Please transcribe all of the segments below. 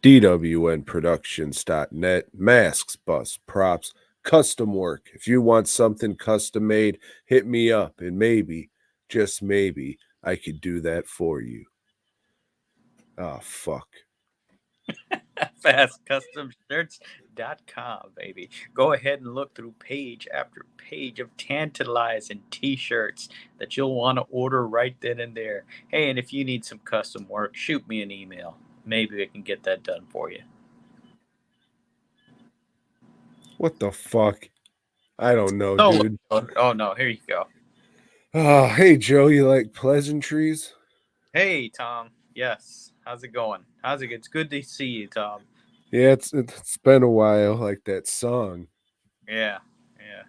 dwnproductions.net, masks, bus, props, custom work. If you want something custom made, hit me up and maybe, just maybe, I could do that for you. Oh, fuck. FastCustomShirts.com, baby. Go ahead and look through page after page of tantalizing t-shirts that you'll want to order right then and there. Hey, and if you need some custom work, shoot me an email. Maybe I can get that done for you. What the fuck? I don't know, Oh, dude. oh no, here you go. Oh, hey, Joe, you like pleasantries? Hey, Tom. Yes. How's it going? How's it? It's good to see you, Tom. Yeah, it's been a while, like that song. Yeah. Yeah.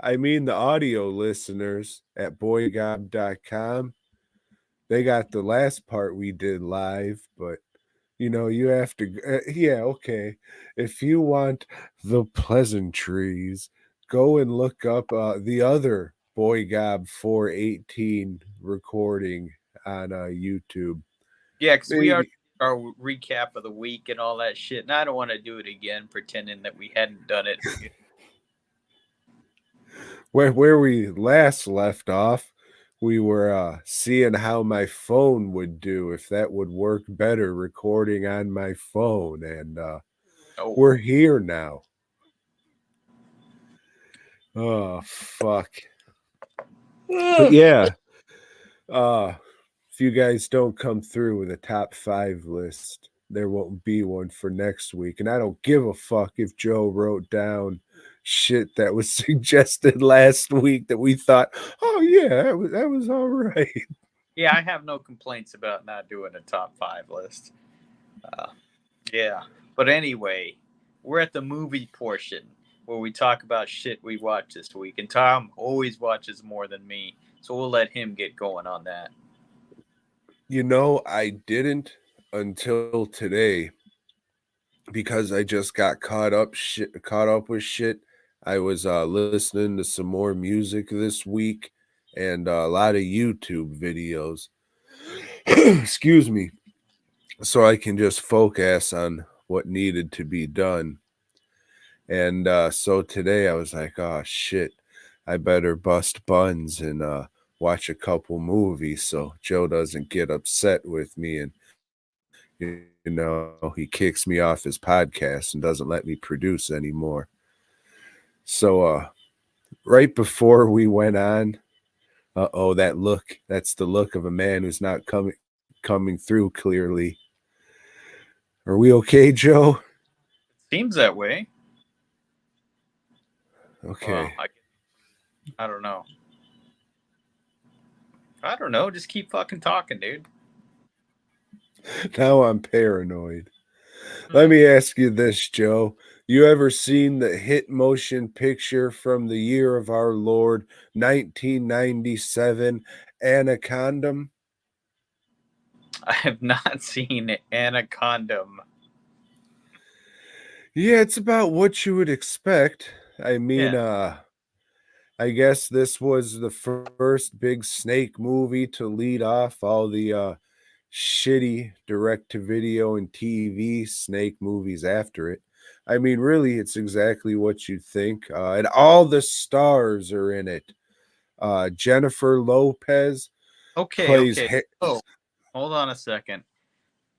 I mean the audio listeners at boygob.com, they got the last part we did live, but you have to yeah, okay. If you want the pleasantries, go and look up the other BOYGOB 418 recording on YouTube. Yeah, because we are Maybe our recap of the week and all that shit, and I don't want to do it again, pretending that we hadn't done it. where we last left off, we were seeing how my phone would do, if that would work better recording on my phone, and Oh, we're here now. Oh fuck. But yeah, if you guys don't come through with a top 5 list, there won't be one for next week, and I don't give a fuck if Joe wrote down shit that was suggested last week that we thought, oh yeah, that was all right. yeah, I have no complaints about not doing a top five list. Uh, yeah, but anyway, we're at the movie portion where we talk about shit we watched this week, and Tom always watches more than me, so we'll let him get going on that. I didn't until today because I just got caught up with shit. I was listening to some more music this week and a lot of YouTube videos. Excuse me. So I can just focus on what needed to be done. And so today I was like, oh shit, I better bust buns and watch a couple movies so Joe doesn't get upset with me and he kicks me off his podcast and doesn't let me produce anymore. So right before we went on, oh, that's the look of a man who's not coming through clearly. Are we okay, Joe? Seems that way. Well, Okay. I don't know. I don't know. Just keep fucking talking, dude. Now I'm paranoid. Let me ask you this, Joe. You ever seen the hit motion picture from the year of our Lord 1997, Anaconda? I have not seen Anaconda. Yeah, it's about what you would expect. I Yeah. mean, I guess this was the first big snake movie to lead off all the shitty direct to video and TV snake movies after it. I mean, really, it's exactly what you think. And all the stars are in it. Jennifer Lopez Okay, plays. okay. Oh, hold on a second.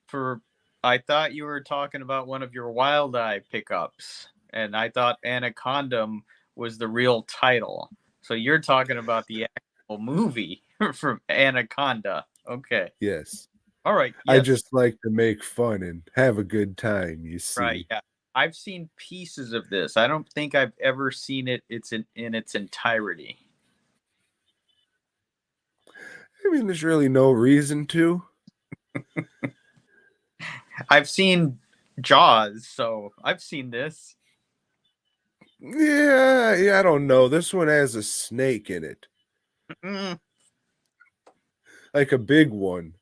For I thought you were talking about one of your Wild Eye pickups, and I thought Anaconda was the real title. So you're talking about the actual movie from Anaconda. Okay. Yes. All right. I Yes. just like to make fun and have a good time, you Right. see. Yeah. I've seen pieces of this. I don't think I've ever seen it. It's in its entirety. I mean, there's really no reason to. I've seen Jaws, so I've seen this. Yeah, I don't know. This one has a snake in it, Mm, like a big one.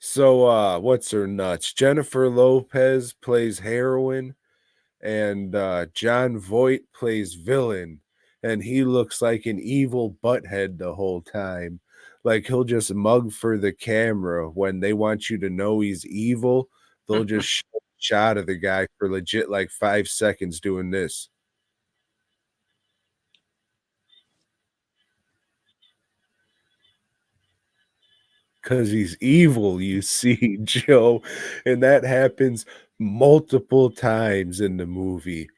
So, what's her nuts? Jennifer Lopez plays heroine, and John Voight plays villain. and he looks like an evil butthead the whole time. Like he'll just mug for the camera when they want you to know he's evil. They'll just show a shot of the guy for legit like 5 seconds doing this. Because he's evil, you see, Joe. And that happens multiple times in the movie.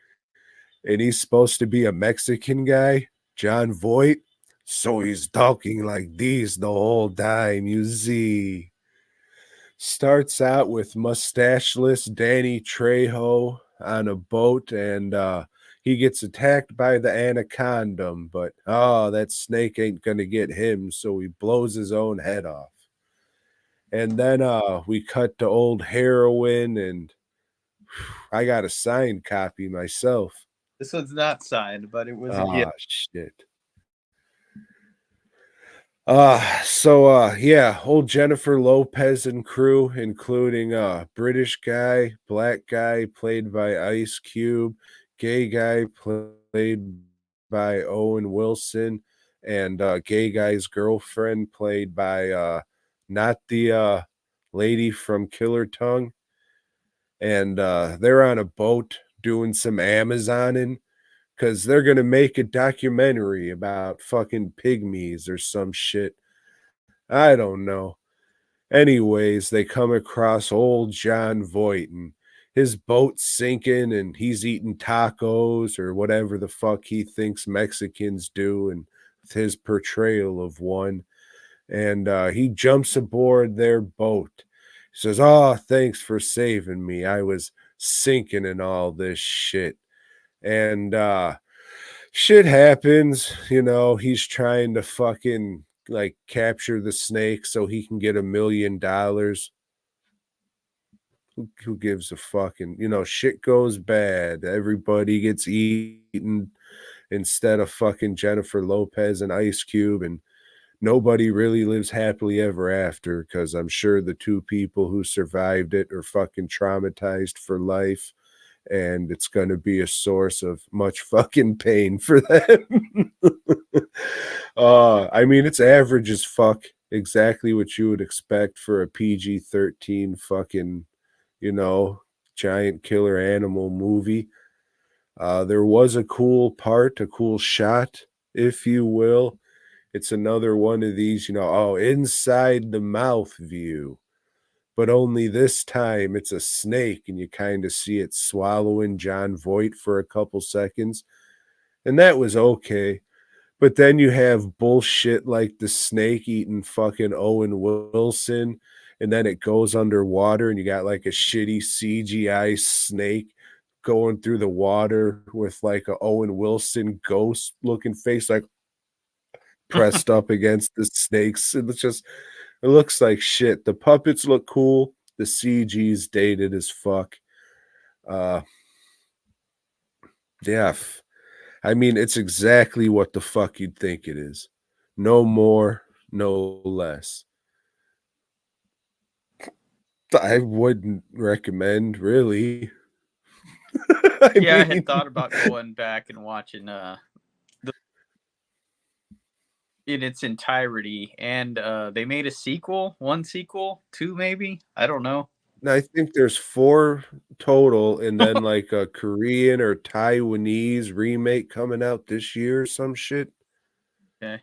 And he's supposed to be a Mexican guy, John Voight. So he's talking like this the whole time, you see. Starts out with mustacheless Danny Trejo on a boat, and he gets attacked by the Anaconda, but that snake ain't gonna get him, so he blows his own head off. And then we cut to old heroin, and I got a signed copy myself. This one's not signed, but it was a gift. Shit. Yeah, old Jennifer Lopez and crew, including British guy, black guy played by Ice Cube, gay guy played by Owen Wilson, and gay guy's girlfriend played by not the lady from Killer Tongue. And they're on a boat doing some Amazoning because they're gonna make a documentary about fucking pygmies or some shit. I don't know. Anyways, they come across old John Voight and his boat's sinking and he's eating tacos or whatever the fuck he thinks Mexicans do, and his portrayal of one. And he jumps aboard their boat. He says, "Oh, thanks for saving me. I was sinking in all this shit." And shit happens, he's trying to fucking like capture the snake so he can get $1 million. Who gives a fucking, shit goes bad. Everybody gets eaten instead of fucking Jennifer Lopez and Ice Cube, and nobody really lives happily ever after because I'm sure the two people who survived it are fucking traumatized for life, and it's going to be a source of much fucking pain for them. I mean, it's average as fuck, exactly what you would expect for a PG-13 fucking, giant killer animal movie. There was a cool part, a cool shot, if you will. It's another one of these, inside the mouth view. But only this time it's a snake and you kind of see it swallowing John Voight for a couple seconds. And that was okay. But then you have bullshit like the snake eating fucking Owen Wilson, and then it goes underwater and you got like a shitty CGI snake going through the water with like a Owen Wilson ghost looking face, like pressed up against the snakes. It looks like shit. The puppets look cool. The CG's dated as fuck. Uh, yeah. I mean, it's exactly what the fuck you'd think it is. No more, no less. I wouldn't recommend, really. I had thought about going back and watching in its entirety, and they made a sequel, one sequel, two maybe. I don't know. I think there's 4 total, and then like a Korean or Taiwanese remake coming out this year or some shit. Okay.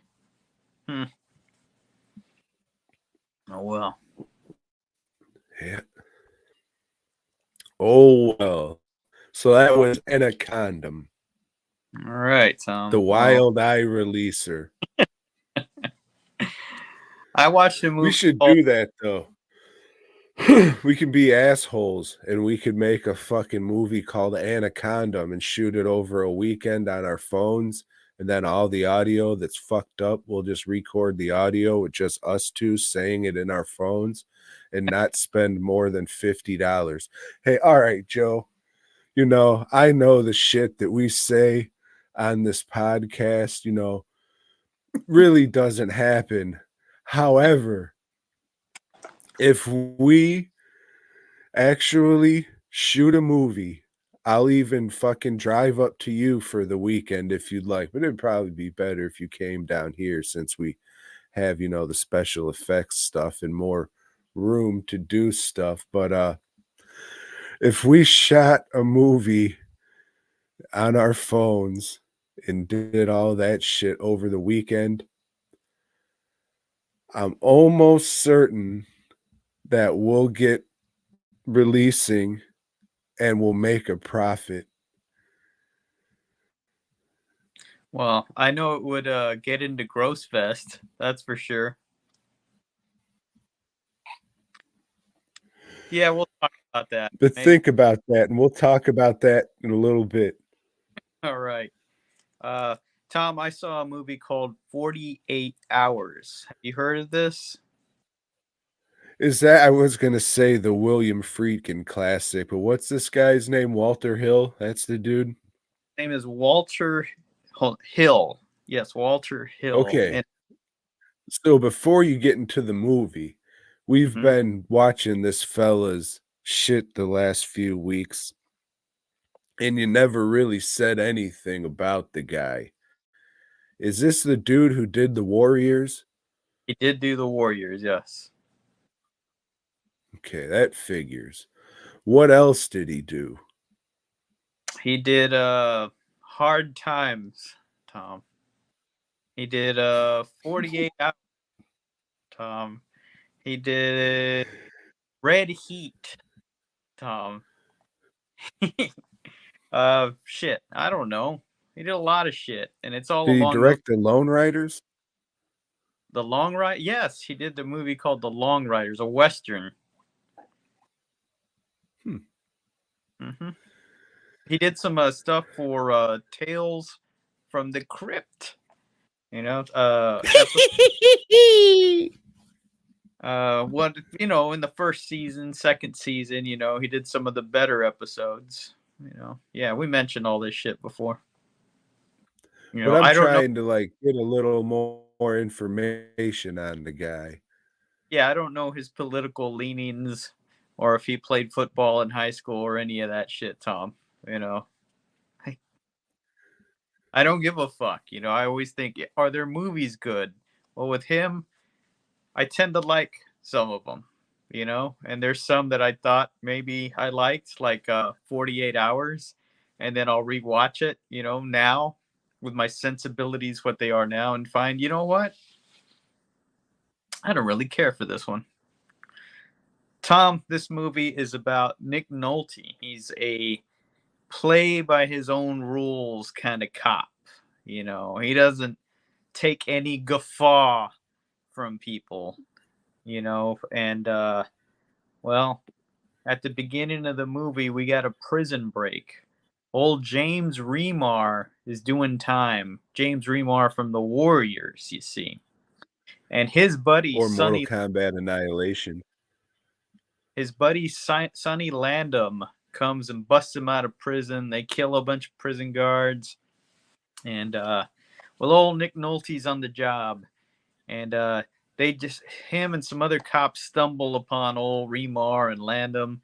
Oh well. Yeah. Oh well. So that was Anaconda, All right. the Wild Eye releaser. I watched a movie. We should do that though. We can be assholes and we could make a fucking movie called Anaconda and shoot it over a weekend on our phones. And then all the audio that's fucked up, we'll just record the audio with just us two saying it in our phones and not spend more than $50. Hey, all right, Joe. I know the shit that we say on this podcast, really doesn't happen. However, if we actually shoot a movie I'll even fucking drive up to you for the weekend if you'd like, but it'd probably be better if you came down here since we have, the special effects stuff and more room to do stuff. But if we shot a movie on our phones and did all that shit over the weekend, I'm almost certain that we'll get releasing and we'll make a profit. Well, I know it would get into Gross Fest, that's for sure. Yeah, we'll talk about that. But Maybe. think about that, and we'll talk about that in a little bit. All right. Uh, Tom, I saw a movie called 48 Hours. Have you heard of this? Is that I was gonna say the William Friedkin classic, but what's this guy's name? Walter Hill? That's the dude? His name is Walter Hill. Yes, Walter Hill. Okay. And So before you get into the movie, we've Mhm. been watching this fella's shit the last few weeks, and you never really said anything about the guy. Is this the dude who did the Warriors? He did do the Warriors, yes. Okay, that figures. What else did he do? He did Hard Times, Tom. He did 48 Hours, Tom. He did Red Heat, Tom. Shit, I don't know. He did a lot of shit, and it's all Did he along direct the Lone Riders? the Long Ride. Yes, he did the movie called The Long Riders, a western. Hmm. Hmm. He did some stuff for Tales from the Crypt. Episode, what in the first season, second season, he did some of the better episodes. Yeah, we mentioned all this shit before. But I'm I don't know. trying to, like, get a little more information on the guy. Yeah, I don't know his political leanings or if he played football in high school or any of that shit, Tom. You know, I, I don't give a fuck. I always think, are their movies good? Well, with him, I tend to like some of them, and there's some that I thought maybe I liked, like 48 Hours, and then I'll rewatch it, now with my sensibilities, what they are now, and find, you know what? I don't really care for this one. Tom, this movie is about Nick Nolte. He's a play by his own rules kind of cop. He doesn't take any guffaw from people, and well, at the beginning of the movie, we got a prison break. Old James Remar is doing time. James Remar from the Warriors, you see. And Or Mortal Kombat Annihilation. his buddy Sonny Landham comes and busts him out of prison. They kill a bunch of prison guards. And old Nick Nolte's on the job. And him and some other cops stumble upon old Remar and Landham.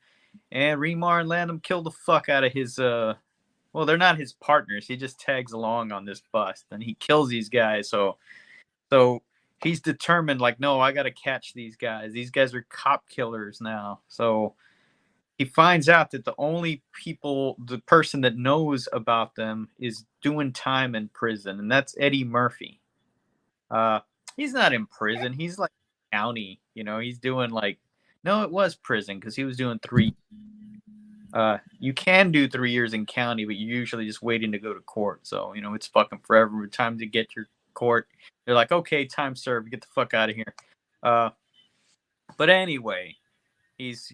And Remar and Landham kill the fuck out of his they're not his partners. He just tags along on this bust and he kills these guys. So he's determined, like, no, I got to catch these guys. These guys are cop killers now. So he finds out that the person that knows about them is doing time in prison, and that's Eddie Murphy. Uh, he's not in prison. He's like county. He's doing like, no, it was prison because he was doing 3. You can do 3 years in county, but you're usually just waiting to go to court. So it's fucking forever. Time to get your court. They're like, okay, time served. Get the fuck out of here. But anyway, he's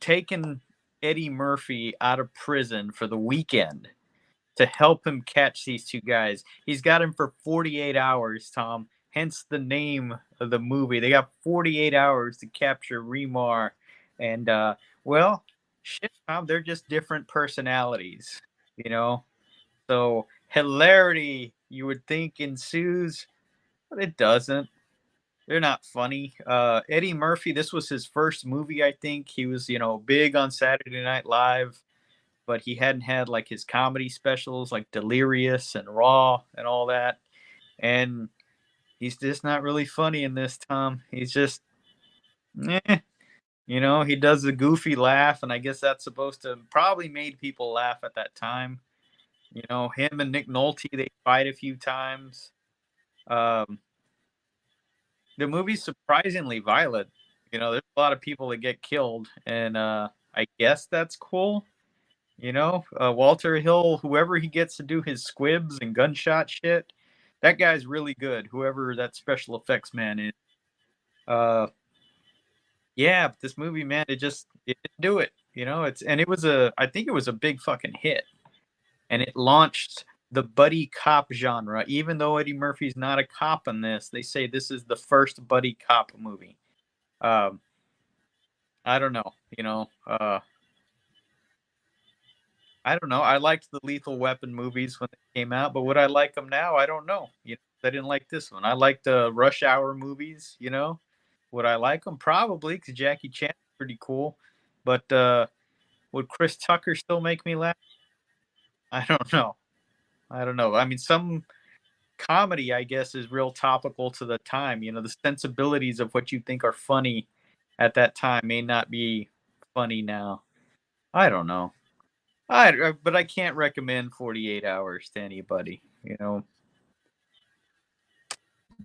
taken Eddie Murphy out of prison for the weekend to help him catch these two guys. He's got him for 48 hours, Tom. Hence the name of the movie. They got 48 hours to capture Remar. And, shit, Tom, they're just different personalities, you know? So hilarity, you would think, ensues, but it doesn't. They're not funny. Eddie Murphy, this was his first movie, I think. He was, big on Saturday Night Live. but he hadn't had like his comedy specials like Delirious and Raw and all that. And he's just not really funny in this, Tom. He's just, eh. He does the goofy laugh, and I guess that's supposed to probably made people laugh at that time. Him and Nick Nolte, they fight a few times. Um, the movie's surprisingly violent. There's a lot of people that get killed, and I guess that's cool. Walter Hill, whoever he gets to do his squibs and gunshot shit, that guy's really good. Whoever that special effects man is. Yeah, but this movie, man, it didn't do it. I think it was a big fucking hit, and it launched the buddy cop genre. Even though Eddie Murphy's not a cop in this, they say this is the first buddy cop movie. I don't know. I don't know. I liked the Lethal Weapon movies when they came out, but would I like them now? I don't know. I didn't like this one. I liked the Rush Hour movies. Would I like them? Probably, because Jackie Chan is pretty cool. But would Chris Tucker still make me laugh? I don't know. I mean, some comedy, I guess, is real topical to the time. The sensibilities of what you think are funny at that time may not be funny now. I don't know. But I can't recommend 48 Hours to anybody.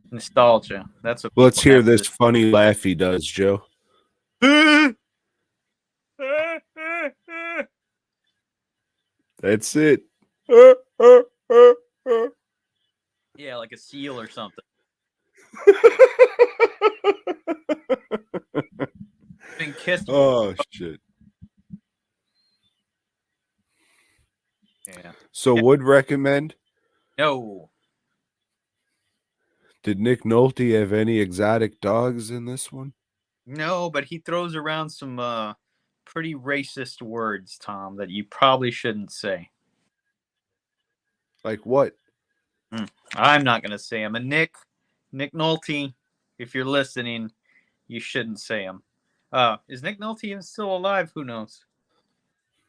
Nostalgia. That's what Let's people hear have this funny laugh he does, Joe. That's it. Yeah, like a seal or something. Been kissed. Oh shit. Yeah. So would recommend? No. Did Nick Nolte have any exotic dogs in this one? No, but he throws around some pretty racist words, Tom, that you probably shouldn't say. Like what? I'm not gonna say them. And Nick Nolte, if you're listening, you shouldn't say them. Is Nick Nolte even still alive? Who knows?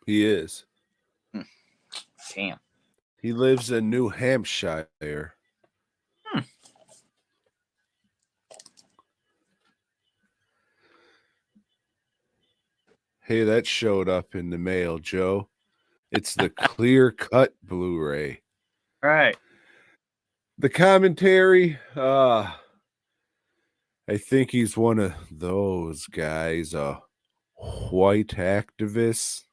He is. Damn. He lives in New Hampshire. Hey, that showed up in the mail, Joe. It's the clear cut Blu-ray. All right. The commentary, I think he's one of those guys, white activists.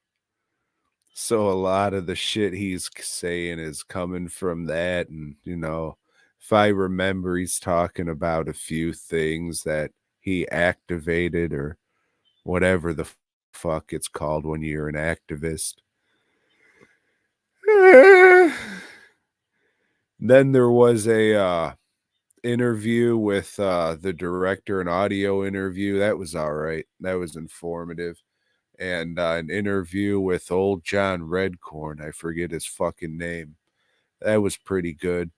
So a lot of the shit he's saying is coming from that. And, if I remember, he's talking about a few things that he activated or whatever the fuck it's called when you're an activist. Then there was a interview with the director, an audio interview. That was all right. That was informative. And an interview with old John Redcorn. I forget his fucking name. That was pretty good.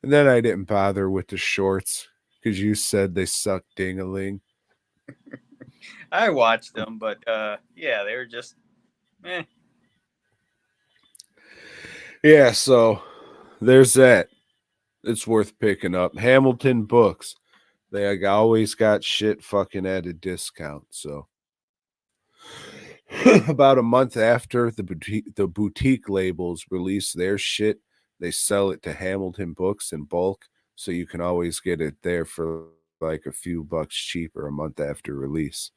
And then I didn't bother with the shorts because you said they suck ding-a-ling. I watched them, but yeah, they were just Yeah, so there's that. It's worth picking up. Hamilton Books. They always got shit fucking at a discount. So about a month after the boutique labels release their shit, they sell it to Hamilton Books in bulk. So you can always get it there for like a few bucks cheaper a month after release.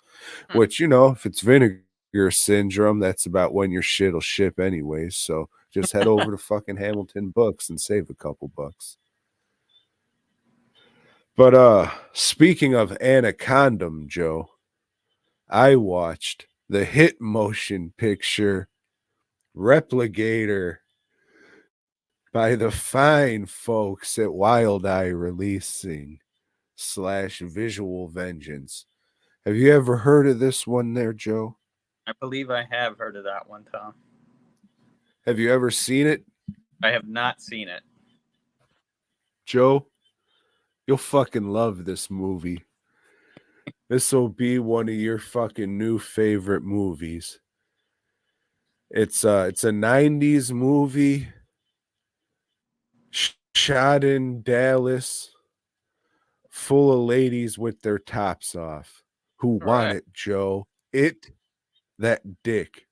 Which, if it's Vinegar Syndrome, that's about when your shit will ship anyways. So just head over to fucking Hamilton Books and save a couple bucks. But speaking of Anaconda, Joe, I watched the hit motion picture Repligator by the fine folks at Wild Eye Releasing / Visual Vengeance. Have you ever heard of this one there, Joe? I believe I have heard of that one, Tom. Have you ever seen it? I have not seen it. Joe, you'll fucking love this movie. This will be one of your fucking new favorite movies. It's a 90s movie shot in Dallas, full of ladies with their tops off who All want right. it, Joe. That dick.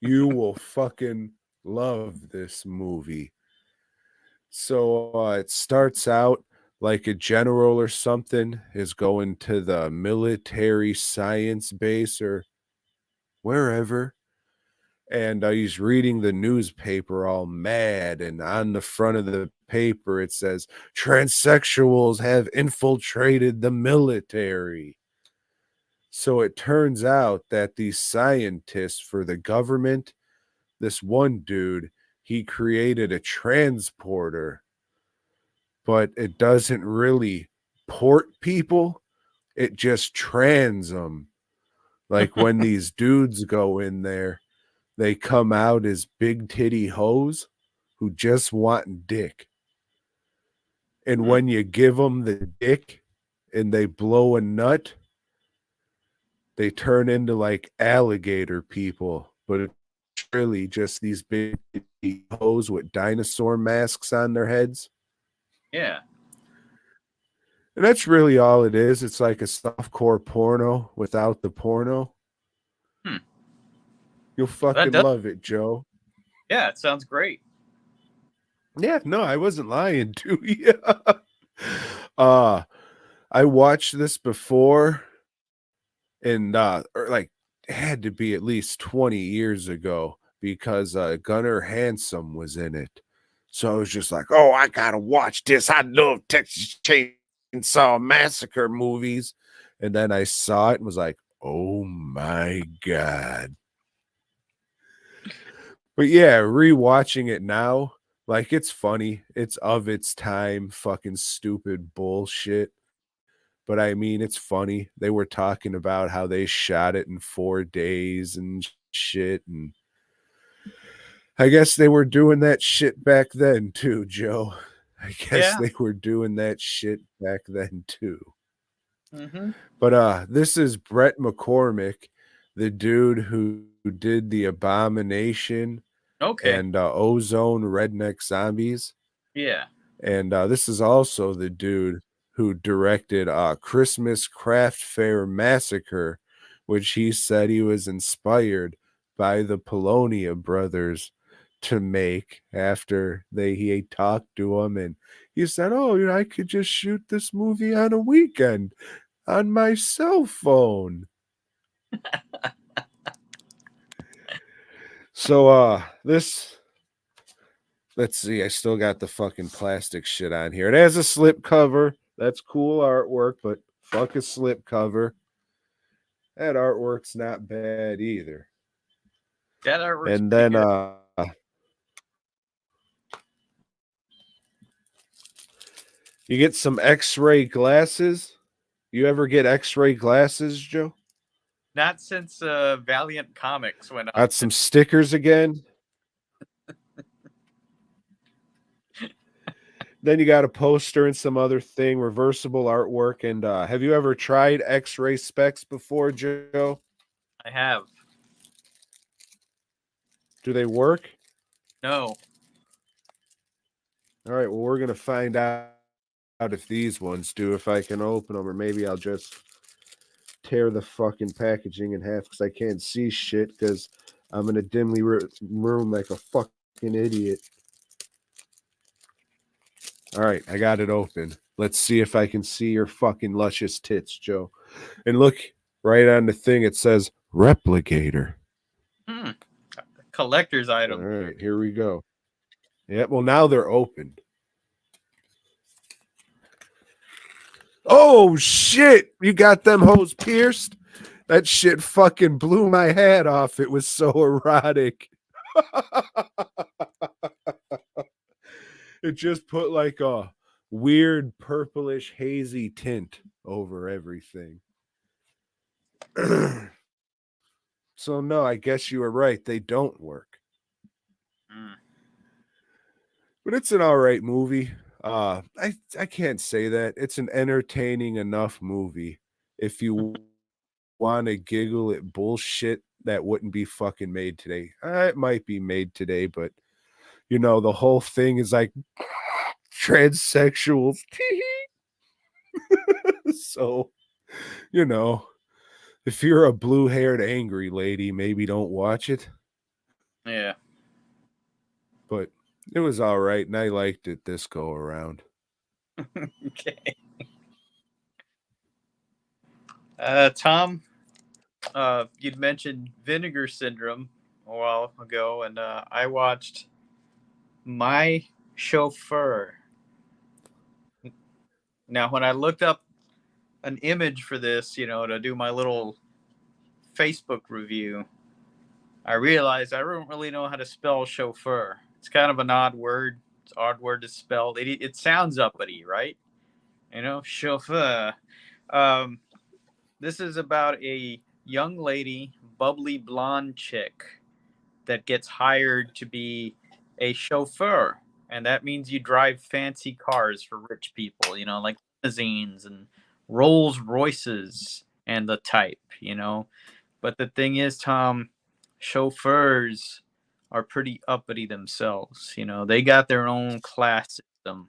You will fucking love this movie. So it starts out like a general or something is going to the military science base or wherever. And he's reading the newspaper all mad. And on the front of the paper, it says, transsexuals have infiltrated the military. So it turns out that these scientists for the government, this one dude, he created a transporter, but it doesn't really port people. It just trans them. Like when these dudes go in there, they come out as big titty hoes who just want dick. And when you give them the dick and they blow a nut, they turn into like alligator people. But it's really just these big titty hoes with dinosaur masks on their heads. Yeah. And that's really all it is. It's like a softcore porno without the porno. Hmm. You'll That fucking does. love it, Joe. Yeah, it sounds great. Yeah, no, I wasn't lying to you. uh I watched this before and or like it had to be at least 20 years ago because Gunnar Handsome was in it. So I was just like, "Oh, I got to watch this. I love Texas Chainsaw Massacre movies." And then I saw it and was like, "Oh my god." But yeah, rewatching it now, like it's funny. It's of its time, fucking stupid bullshit. But I mean, it's funny. They were talking about how they shot it in 4 days and shit. And I guess they were doing that shit back then too, Joe. I guess Yeah. they were doing that shit back then too. Mm-hmm. But this is Brett McCormick, the dude who did the Abomination Okay. and Ozone Redneck Zombies. Yeah. And this is also the dude who directed Christmas Craft Fair Massacre, which he said he was inspired by the Polonia brothers to make after he talked to him. And he said, "Oh, you know, I could just shoot this movie on a weekend on my cell phone." So this, let's see, I still got the fucking plastic shit on here. It has a slip cover. That's cool artwork, but fuck a slip cover. That artwork's not bad either. That artwork's And pretty then good. you get some x-ray glasses. You ever get x-ray glasses, Joe? Not since Valiant Comics went out. Got some stickers again. Then you got a poster and some other thing, reversible artwork. And have you ever tried x-ray specs before, Joe? I have. Do they work? No. All right, well, we're going to find out if these ones do, if I can open them, or maybe I'll just tear the fucking packaging in half because I can't see shit because I'm in a dimly room like a fucking idiot. All right, I got it open. Let's see if I can see your fucking luscious tits, Joe. And look, right on the thing, it says Repligator. Hmm. Collector's All item. right, here we go. Yeah, well, now they're opened. Oh, shit. You got them hoes pierced? That shit fucking blew my head off. It was so erotic. It just put like a weird purplish hazy tint over everything. So no, I guess you were right. They don't work. Mm. But it's an all right movie. I can't say that. It's an entertaining enough movie. If you want to giggle at bullshit that wouldn't be fucking made today. It might be made today, but you know, the whole thing is like transsexuals. So, you know, if you're a blue-haired angry lady, maybe don't watch it. Yeah. But it was all right, and I liked it this go around. Okay. Tom, you'd mentioned Vinegar Syndrome a while ago, and I watched My Chauffeur. Now, when I looked up an image for this, to do my little Facebook review, I realized I don't really know how to spell chauffeur. It's kind of an odd word. It's an odd word to spell. It sounds uppity, right? Chauffeur. Um, this is about a young lady, bubbly blonde chick that gets hired to be a chauffeur. And that means you drive fancy cars for rich people, like limousines and Rolls Royces and the type. But the thing is, Tom, chauffeurs are pretty uppity themselves. They got their own class system.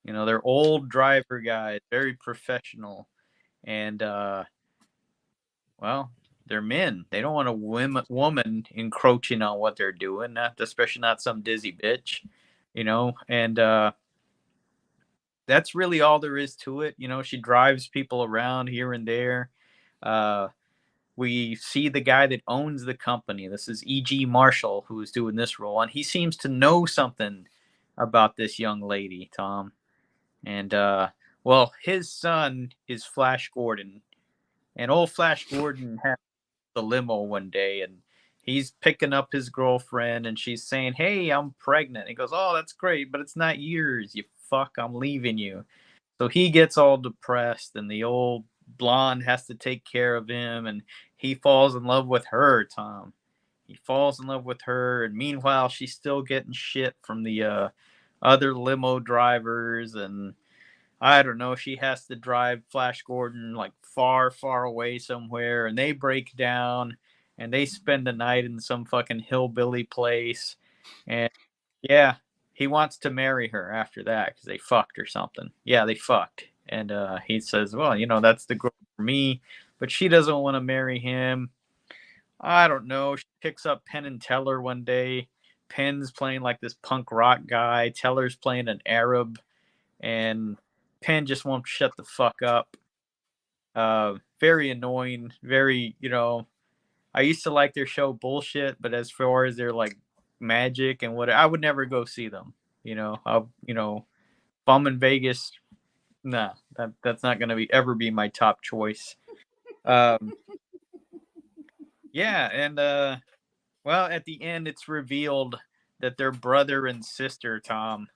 They're old driver guys, very professional. And, well, they're men. They don't want a woman encroaching on what they're doing, especially not some dizzy bitch, and that's really all there is to it. She drives people around here and there. Uh, we see the guy that owns the company. This is E.G. Marshall, who's doing this role, and he seems to know something about this young lady, Tom. And well, his son is Flash Gordon, and old Flash Gordon has the limo one day, and he's picking up his girlfriend, and she's saying, "Hey, I'm pregnant." He goes, "Oh, that's great, but it's not yours, you fuck. I'm leaving you." So he gets all depressed, and the old blonde has to take care of him, and he falls in love with her, Tom. He falls in love with her, and meanwhile, she's still getting shit from the other limo drivers, and I don't know, she has to drive Flash Gordon like far, far away somewhere, and they break down, and they spend the night in some fucking hillbilly place, and yeah, he wants to marry her after that because they fucked or something. Yeah, they fucked. And he says, well, that's the girl for me. But she doesn't want to marry him. I don't know. She picks up Penn and Teller one day. Penn's playing like this punk rock guy. Teller's playing an Arab. And Penn just won't shut the fuck up. Very annoying. Very, I used to like their show Bullshit, but as far as their like magic and what, I would never go see them. If I'm in Vegas, nah, that's not gonna ever be my top choice. Um, yeah, and well, at the end, it's revealed that they're brother and sister, Tom.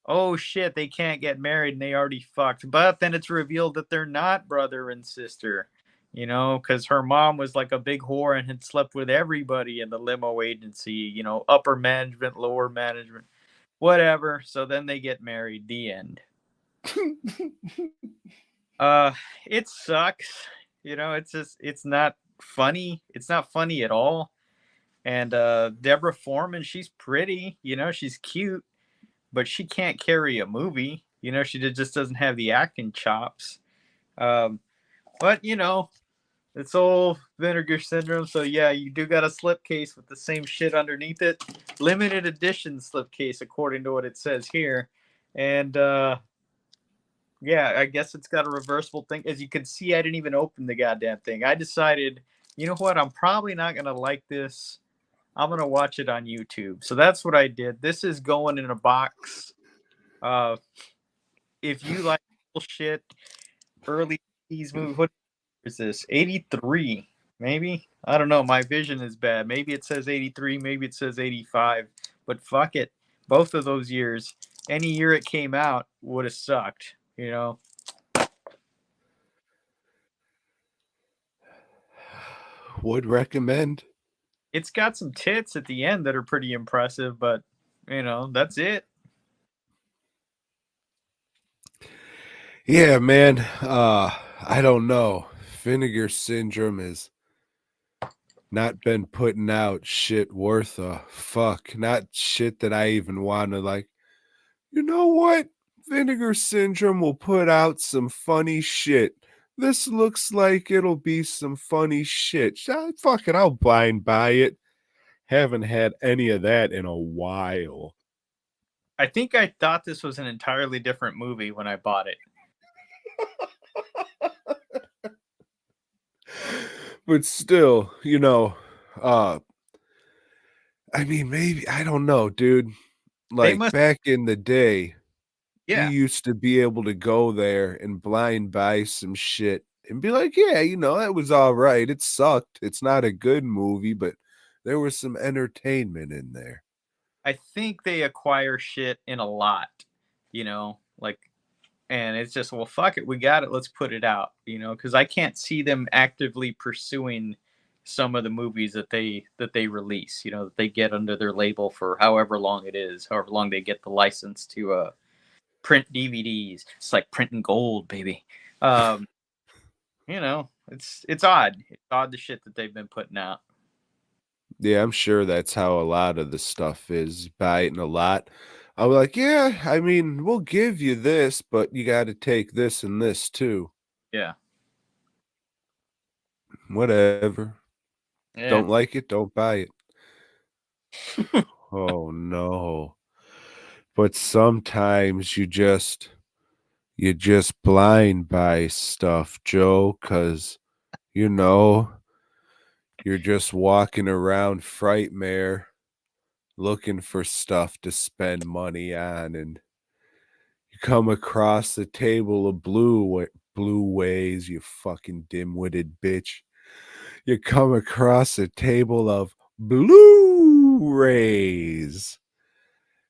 Oh shit, they can't get married and they already fucked. But then it's revealed that they're not brother and sister, because her mom was like a big whore and had slept with everybody in the limo agency, upper management, lower management, whatever. So then they get married. The end. Uh, it sucks. It's not funny. It's not funny at all. And Deborah Foreman, she's pretty, she's cute, but she can't carry a movie. She just doesn't have the acting chops. Um, but it's all Vinegar Syndrome. So yeah, you do got a slipcase with the same shit underneath it. Limited edition slipcase, according to what it says here. And yeah, I guess it's got a reversible thing. As you can see, I didn't even open the goddamn thing. I decided, you know what? I'm probably not gonna like this. I'm gonna watch it on YouTube. So that's what I did. This is going in a box. Uh, if you like bullshit, early 80s movie, what is this? 83, maybe? I don't know. My vision is bad. Maybe it says 83, maybe it says 85. But fuck it. Both of those years, any year it came out would have sucked. Would recommend. It's got some tits at the end that are pretty impressive, but that's it. Yeah, man. I don't know. Vinegar Syndrome is not been putting out shit worth a fuck. Not shit that I even want to like, you know what? Vinegar Syndrome will put out some funny shit. This looks like it'll be some funny shit. Fuck it, I'll blind buy it. Haven't had any of that in a while. I think I thought this was an entirely different movie when I bought it. But still, uh I mean maybe I don't know, dude. They Like must, back in the day, you yeah. used to be able to go there and blind buy some shit and be like, yeah, that was all right. It sucked. It's not a good movie, but there was some entertainment in there. I think they acquire shit in a lot, like, and it's just, well, fuck it, we got it, let's put it out, because I can't see them actively pursuing some of the movies that they release, that they get under their label for however long it is, however long they get the license to print DVDs. It's like printing gold, baby. Um, it's odd. It's odd the shit that they've been putting out. Yeah, I'm sure that's how a lot of the stuff is biting a lot. I'm like, yeah, I mean, we'll give you this, but you got to take this and this too. Yeah. Whatever. Yeah. Don't like it, don't buy it. Oh no. But sometimes you just blind buy stuff, Joe, cuz you know, you're just walking around Frightmare looking for stuff to spend money on and you come across a table of blue ways, you fucking dim-witted bitch. You come across a table of Blu-rays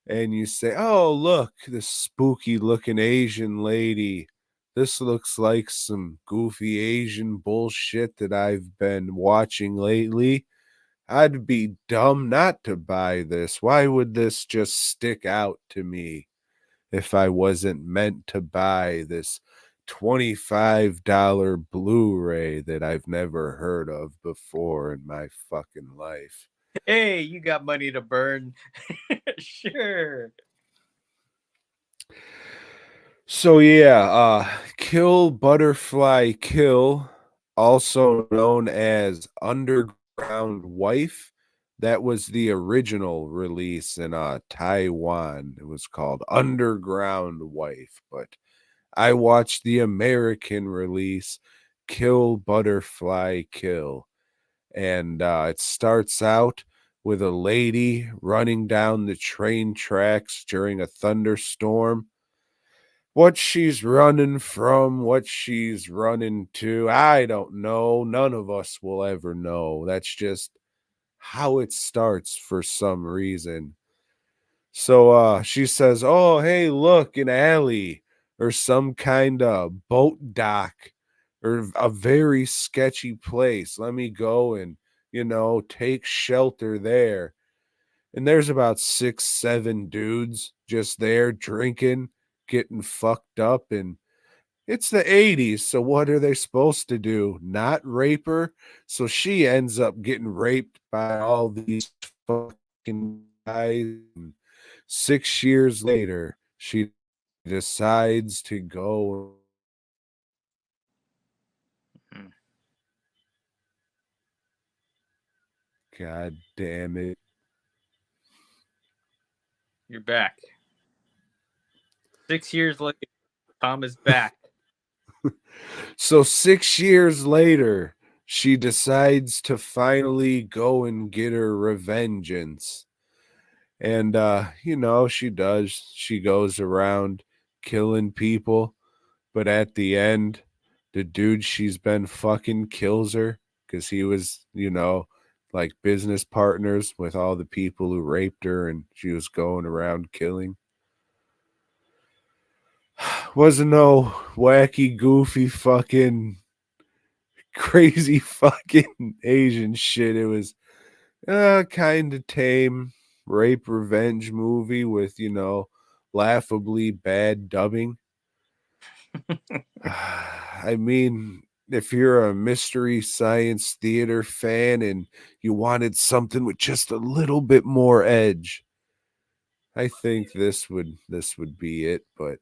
and you say, "Oh, look, this spooky looking Asian lady. This looks like some goofy Asian bullshit that I've been watching lately. I'd be dumb not to buy this. Why would this just stick out to me if I wasn't meant to buy this $25 Blu-ray that I've never heard of before in my fucking life?" Hey, you got money to burn. Sure. So yeah, Kill Butterfly Kill, also known as Underground Wife. That was the original release in Taiwan. It was called Underground Wife, but I watched the American release, Kill Butterfly Kill. And it starts out with a lady running down the train tracks during a thunderstorm. What she's running from, what she's running to, I don't know. None of us will ever know. That's just how it starts for some reason. So she says, "Oh, hey, look, an alley or some kind of boat dock or a very sketchy place. Let me go and, take shelter there." And there's about 6, 7 dudes just there drinking, getting fucked up, and it's the 80s, so what are they supposed to do? Not rape her? So she ends up getting raped by all these fucking guys. And 6 years later, she decides to go. Hmm. God damn it. You're back. 6 years later, Tom is back. So 6 years later, she decides to finally go and get her revengeance. And she does. She goes around killing people, but at the end, the dude she's been fucking kills her because he was, like business partners with all the people who raped her and she was going around killing. Wasn't no wacky, goofy, fucking crazy fucking Asian shit. It was kind of tame rape revenge movie with, laughably bad dubbing. I mean, if you're a mystery science theater fan and you wanted something with just a little bit more edge, I think this would be it. But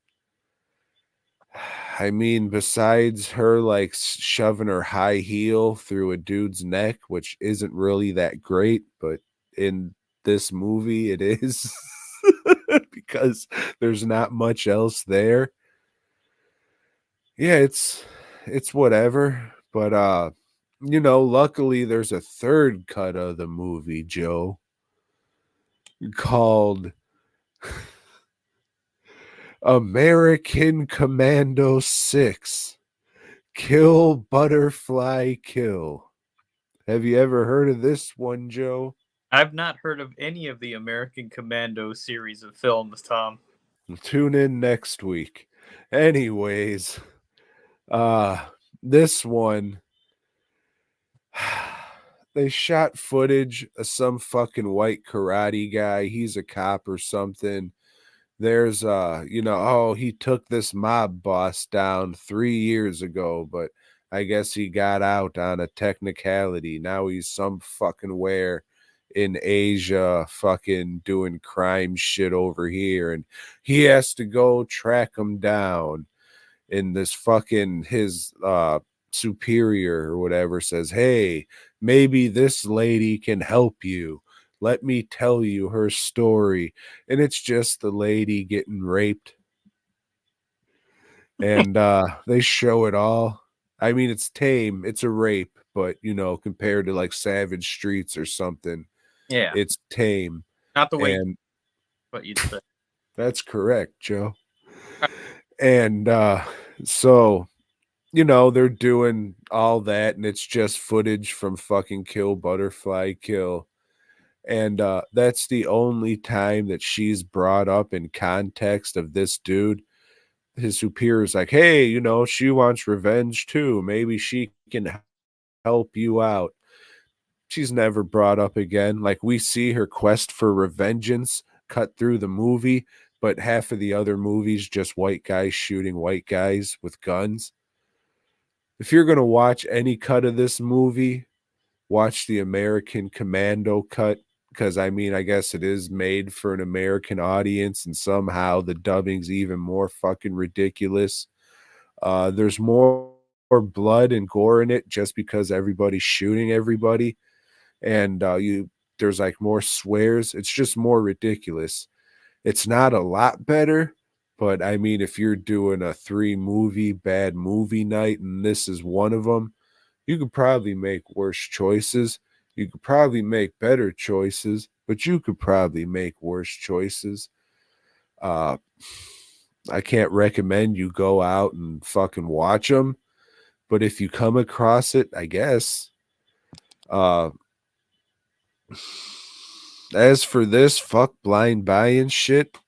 I mean, besides her like shoving her high heel through a dude's neck, which isn't really that great, but in this movie it is because there's not much else there. Yeah, it's whatever, but luckily there's a third cut of the movie, Joe, called American Commando 6. Kill Butterfly Kill. Have you ever heard of this one, Joe? I've not heard of any of the American Commando series of films, Tom. Tune in next week. Anyways, uh this one they shot footage of some fucking white karate guy. He's a cop or something. There's oh, he took this mob boss down 3 years ago, but I guess he got out on a technicality. Now he's some fucking where in Asia fucking doing crime shit over here, and he has to go track him down. And this fucking his superior or whatever says, "Hey, maybe this lady can help you. Let me tell you her story." And it's just the lady getting raped. And they show it all. I mean, it's tame, it's a rape, but compared to like Savage Streets or something, Yeah, it's tame. not the way And what you'd say. that's correct, Joe. And so they're doing all that, and it's just footage from fucking Kill Butterfly Kill. And that's the only time that she's brought up in context of this dude. His superior's like, hey, she wants revenge too. Maybe she can help you out. She's never brought up again. Like, we see her quest for revengeance cut through the movie, but half of the other movies just white guys shooting white guys with guns. If you're going to watch any cut of this movie, watch the American Commando cut, because I mean, I guess it is made for an American audience, and somehow the dubbing's even more fucking ridiculous. There's more blood and gore in it just because everybody's shooting everybody, and there's like more swears. It's just more ridiculous. It's not a lot better, but I mean, if you're doing a 3 movie bad movie night and this is one of them, you could probably make worse choices. You could probably make better choices, but you could probably make worse choices. Uh, I can't recommend you go out and fucking watch them, but if you come across it, I guess. Uh, as for this fuck blind buying shit,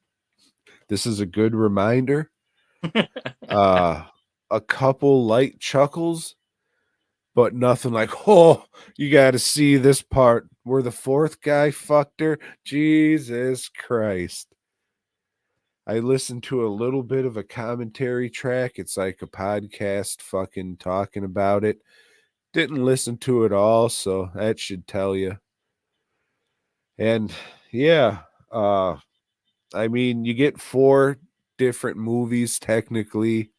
this is a good reminder. Uh, a couple light chuckles, but nothing like, oh, you got to see this part where the fourth guy fucked her. Jesus Christ. I listened to a little bit of a commentary track. It's like a podcast fucking talking about it. Didn't listen to it all, so that should tell you. And yeah, I mean, you get 4 different movies technically,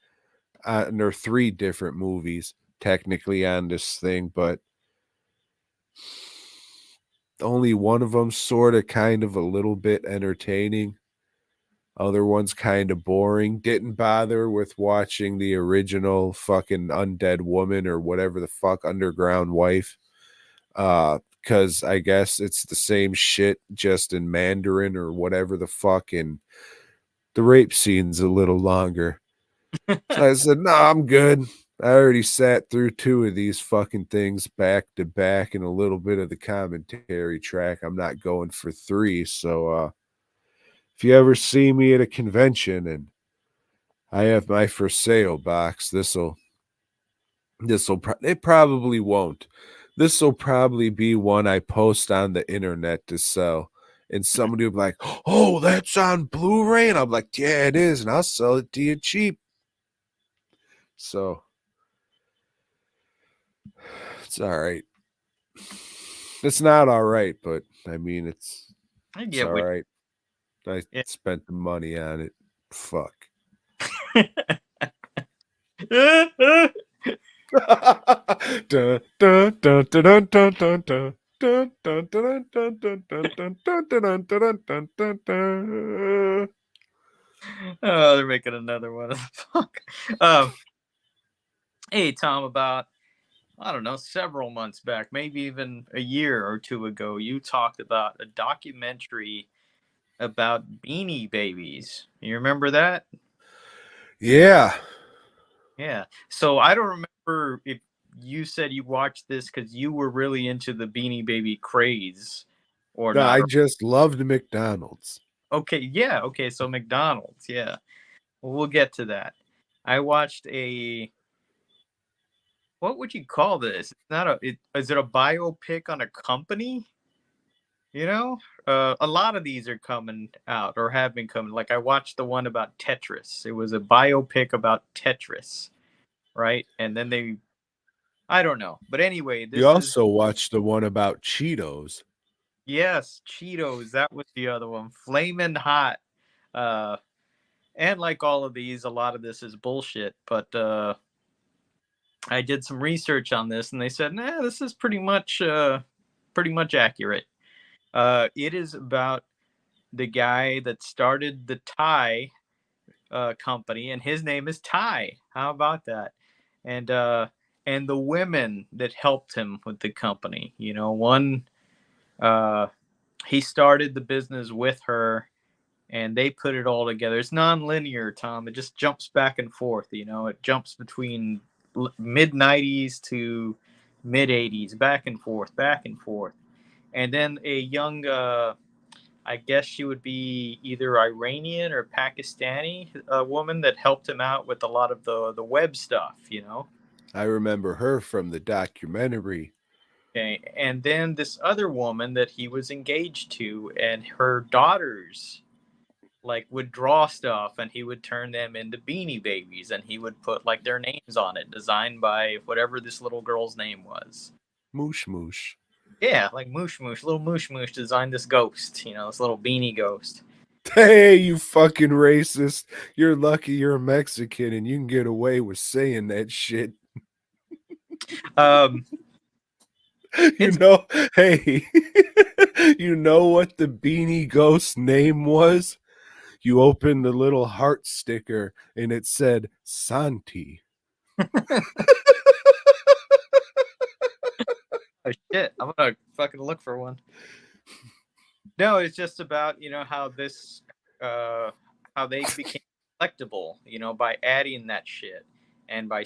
or 3 different movies technically on this thing, but only one of them sort of kind of a little bit entertaining. Other one's kind of boring. Didn't bother with watching the original fucking Undead Woman or whatever the fuck, Underground Wife. Because I guess it's the same shit just in Mandarin or whatever the fuck, and the rape scene's a little longer. So I said, no, I'm good. I already sat through 2 of these fucking things back to back and a little bit of the commentary track. I'm not going for 3. So if you ever see me at a convention and I have my for sale box, it probably won't. This will probably be one I post on the internet to sell. And somebody will be like, oh, that's on Blu-ray. And I'm like, yeah, it is. And I'll sell it to you cheap. So It's all right. It's not all right, but I mean, it's I it's get all what. right. I Yeah. spent the money on it. Fuck. Dun, dun, dun, dun, dun, dun, dun. Dun, dun, dun, dun, dun, dun, dun, dun, dun, dun, dun, dun, dun, dun. Oh, they're making another one of the fuck. Um, hey Tom, about I don't know, several months back, maybe even a year or two ago, you talked about a documentary about Beanie Babies. You remember that? Yeah. Yeah. So I don't remember if you said you watched this because you were really into the Beanie Baby craze or No, not. I just loved McDonald's. Okay, yeah. Okay, so McDonald's, yeah. Well, we'll get to that. I watched a what would you call this? It's not a is it a biopic on a company? You know, a lot of these are coming out or have been coming. Like I watched the one about Tetris. It was a biopic about Tetris, right? And then they, I don't know, but anyway, You this is also watched the one about Cheetos. yes, Cheetos. That was the other one, Flamin' Hot. Uh, and like all of these, a lot of this is bullshit. But I did some research on this, and they said, nah, this is pretty much accurate. It is about the guy that started the Thai company, and his name is Ty. How about that? And and the women that helped him with the company. You know, one uh, he started the business with her, and they put it all together. It's non-linear, Tom. It just jumps back and forth. You know, it jumps between mid '90s to mid '80s, back and forth, back and forth. And then a young I guess she would be either Iranian or Pakistani woman that helped him out with a lot of the web stuff, you know. I remember her from the documentary. Okay, and then this other woman that he was engaged to, and her daughters like would draw stuff, and he would turn them into Beanie Babies, and he would put like their names on it, designed by whatever this little girl's name was. Moosh moosh. Yeah, like Moosh Moosh, little Moosh Moosh designed this ghost, you know, this little beanie ghost. Hey, you fucking racist. You're lucky you're Mexican and you can get away with saying that shit. Um, You it's know, hey, you know what the Beanie Ghost name was? You opened the little heart sticker and it said Santi. oh shit, I'm gonna fucking look for one. No, it's just about how this uh how they became collectible, by adding that shit and by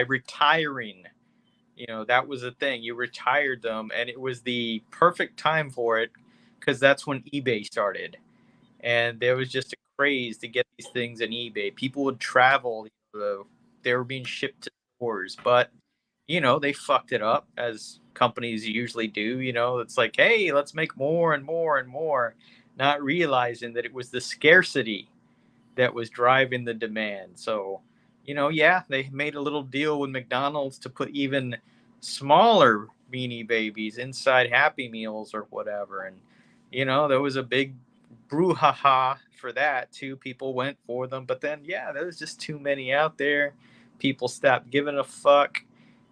retiring. That was the thing. You retired them, and it was the perfect time for it because that's when eBay started, and there was just a craze to get these things in eBay. People would travel; they were being shipped to stores, but they fucked it up as companies usually do. It's like, hey, let's make more and more and more, not realizing that it was the scarcity that was driving the demand. So, yeah, they made a little deal with McDonald's to put even smaller Beanie Babies inside Happy Meals or whatever. And, there was a big brouhaha for that too. People went for them. But then, yeah, there was just too many out there. People stopped giving a fuck.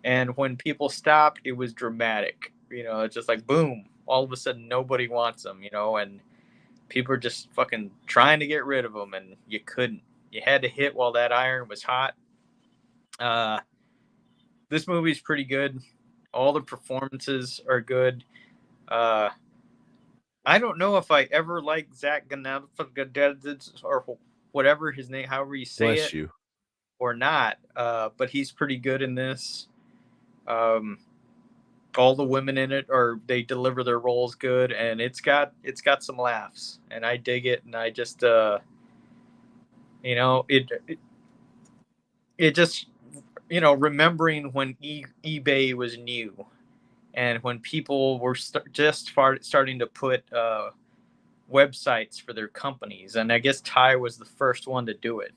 And when people stopped, it was dramatic. It's just like, boom, all of a sudden nobody wants them, and people are just fucking trying to get rid of them, and you couldn't. You had to hit while that iron was hot. Uh, this movie's pretty good. All the performances are good. Uh, I don't know if I ever liked Zach Galifianakis or whatever his name, however you say Bless it, you. or not. But he's pretty good in this. Um, all the women in it are they deliver their roles good, and it's got some laughs, and I dig it, and I just it just remembering when eBay was new and when people were starting to put websites for their companies, and I guess Ty was the first one to do it,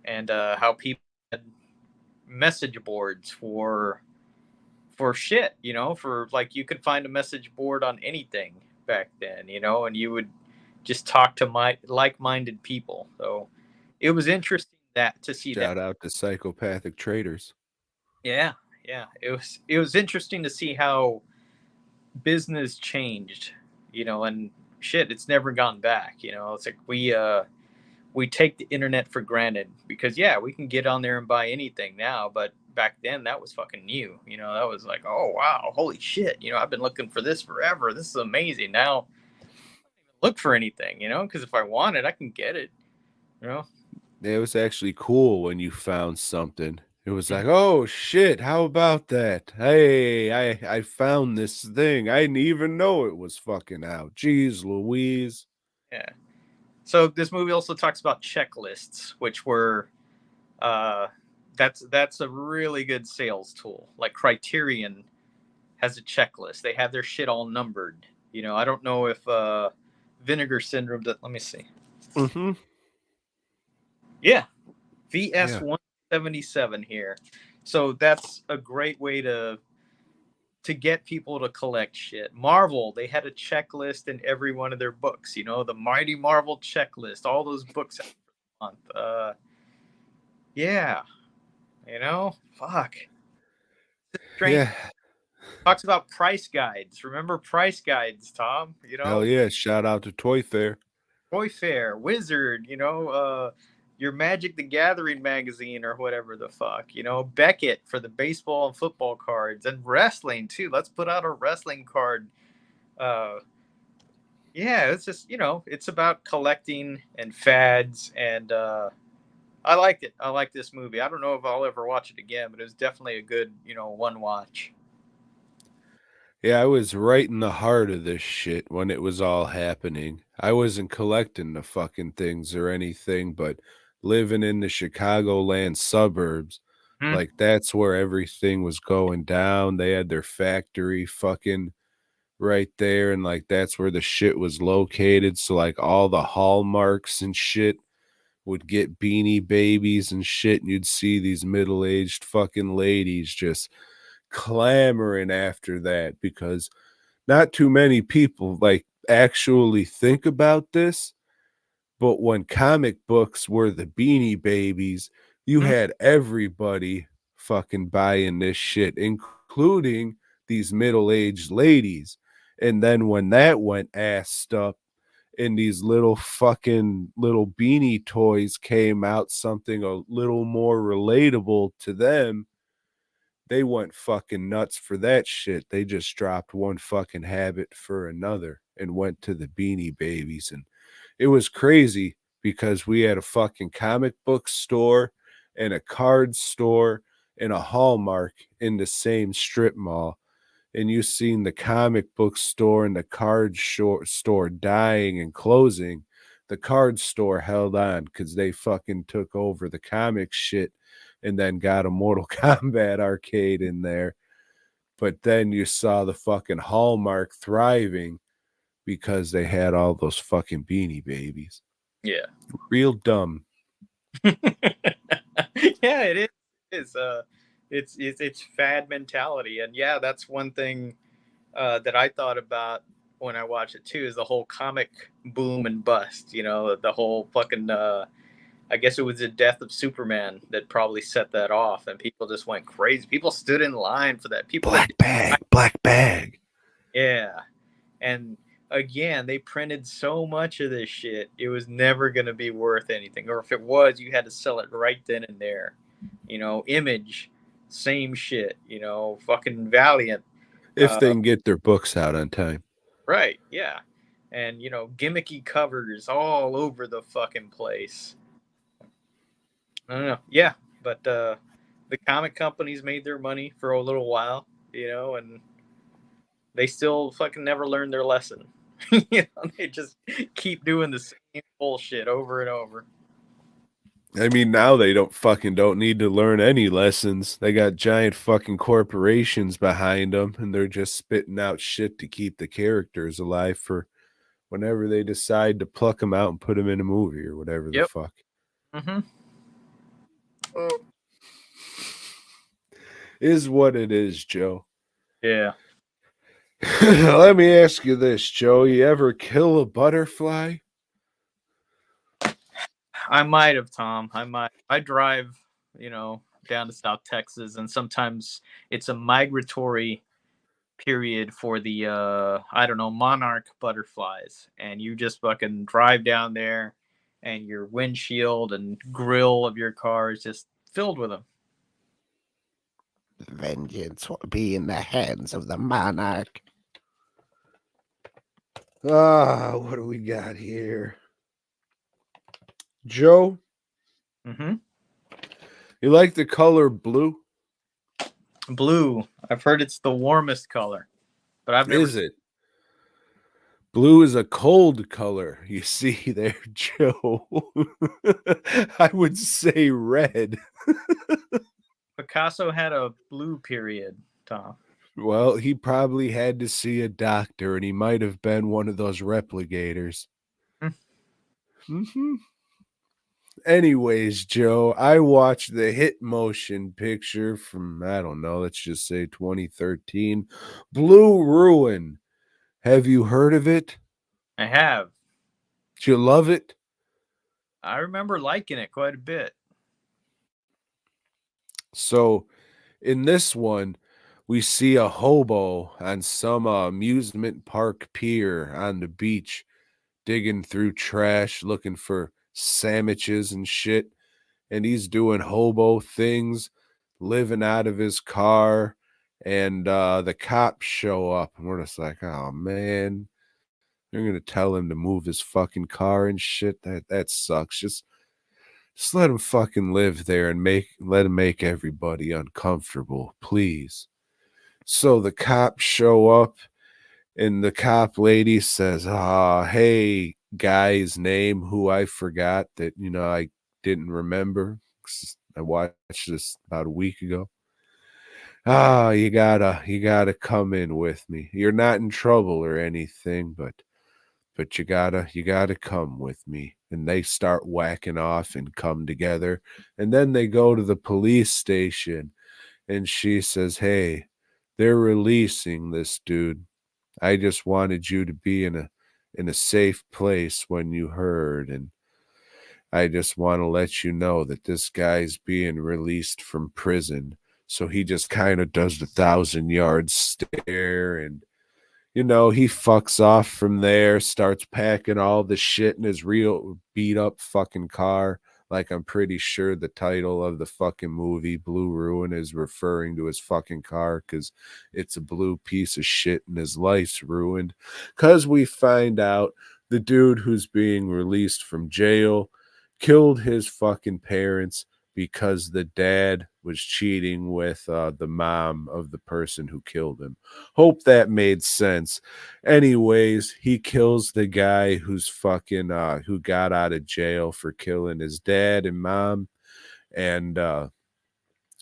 and how people had message boards for shit, for like you could find a message board on anything back then, and you would just talk to my like-minded people. So it was interesting that to see that. Shout out to psychopathic traders. Yeah, yeah. It was interesting to see how business changed, and shit, it's never gone back. It's like we take the internet for granted because yeah, we can get on there and buy anything now, but back then that was fucking new. That was like, oh wow, holy shit. I've been looking for this forever. This is amazing. Now look for anything, because if I want it, I can get it. You know. It was actually cool when you found something. It was like, oh shit, how about that? Hey, I found this thing. I didn't even know it was fucking out. Jeez Louise. Yeah. So this movie also talks about checklists, which were that's a really good sales tool. Like Criterion has a checklist. They have their shit all numbered. I don't know if Vinegar Syndrome. Let me see. Mm-hmm. Yeah, VS Yeah. 177 here. So that's a great way to get people to collect shit. Marvel, they had a checklist in every one of their books. The Mighty Marvel checklist. All those books every month. Yeah, fuck. Strange. Yeah. Talks about price guides. Remember price guides, Tom? Hell yeah. Shout out to Toy Fair. Toy Fair, Wizard, your Magic the Gathering magazine or whatever the fuck, Beckett for the baseball and football cards, and wrestling too. Let's put out a wrestling card. Uh, yeah, it's just it's about collecting and fads, and I liked it. I like this movie. I don't know if I'll ever watch it again, but it was definitely a good one watch. Yeah, I was right in the heart of this shit when it was all happening. I wasn't collecting the fucking things or anything, but living in the Chicagoland suburbs, Hmm. like that's where everything was going down. They had their factory fucking right there, and like that's where the shit was located. So like all the hallmarks and shit would get Beanie Babies and shit, and you'd see these middle-aged fucking ladies just clamoring after that because not too many people like actually think about this, but when comic books were the Beanie Babies, you Hmm. had everybody fucking buying this shit, including these middle-aged ladies. And then when that went assed up and these little fucking little beanie toys came out, something a little more relatable to them, they went fucking nuts for that shit. They just dropped one fucking habit for another and went to the Beanie Babies. And it was crazy because we had a fucking comic book store and a card store and a Hallmark in the same strip mall. And you seen the comic book store and the store dying and closing. The card store held on because they fucking took over the comic shit and then got a Mortal Kombat arcade in there. But then you saw the fucking Hallmark thriving because they had all those fucking Beanie Babies. Yeah. Real dumb. Yeah, it is. It's fad mentality, and yeah, that's one thing that I thought about when I watched it too. Is the whole comic boom and bust. The whole fucking. I guess it was the death of Superman that probably set that off, and people just went crazy. People stood in line for that. People that, Black bag. yeah, and again, they printed so much of this shit, it was never going to be worth anything. Or if it was, you had to sell it right then and there. Image, same shit. Fucking Valiant. If they Uh, can get their books out on time. right, yeah. And, gimmicky covers all over the fucking place. I don't know. Yeah, but the comic companies made their money for a little while, and they still fucking never learned their lesson. They just keep doing the same bullshit over and over. I mean, now they don't need to learn any lessons. They got giant fucking corporations behind them, and they're just spitting out shit to keep the characters alive for whenever they decide to pluck them out and put them in a movie or whatever the Yep. fuck. Mm-hmm. Is what it is, Joe. Yeah. Let me ask you this, Joe. You ever kill a butterfly? I might have, Tom. I might. I drive, down to South Texas, and sometimes it's a migratory period for the I don't know, monarch butterflies, and you just fucking drive down there, and your windshield and grill of your car is just filled with them. Vengeance will be in the hands of the monarch. What do we got here? Joe, Mm-hmm. you like the color blue? Blue. I've heard it's the warmest color, but I've never. Is it? Blue is a cold color. You see there, Joe. I would say red. Picasso had a blue period, Tom. Well, he probably had to see a doctor, and he might have been one of those repligators. Mm-hmm. Anyways, Joe, I watched the hit motion picture from, I don't know, let's just say 2013, Blue Ruin. Have you heard of it? I have. Did you love it? I remember liking it quite a bit. So, in this one, we see a hobo on some amusement park pier on the beach digging through trash looking for sandwiches and shit. And he's doing hobo things, living out of his car. And the cops show up, and we're just like, oh man, they're gonna tell him to move his fucking car and shit. That sucks. Just let him fucking live there and let him make everybody uncomfortable, please. So the cops show up, and the cop lady says, hey, guy's name, who I forgot that, I didn't remember. I watched this about a week ago. You gotta come in with me. You're not in trouble or anything, but you gotta come with me. And they start whacking off and come together. And then they go to the police station, and she says, hey, they're releasing this dude. I just wanted you to be in a safe place when you heard, and I just want to let you know that this guy's being released from prison. So he just kind of does the 1,000-yard stare, and he fucks off from there, starts packing all the shit in his real beat up fucking car. Like, I'm pretty sure the title of the fucking movie, Blue Ruin, is referring to his fucking car because it's a blue piece of shit and his life's ruined. Because we find out the dude who's being released from jail killed his fucking parents because the dad was cheating with the mom of the person who killed him. Hope that made sense. Anyways, he kills the guy who's fucking who got out of jail for killing his dad and mom, and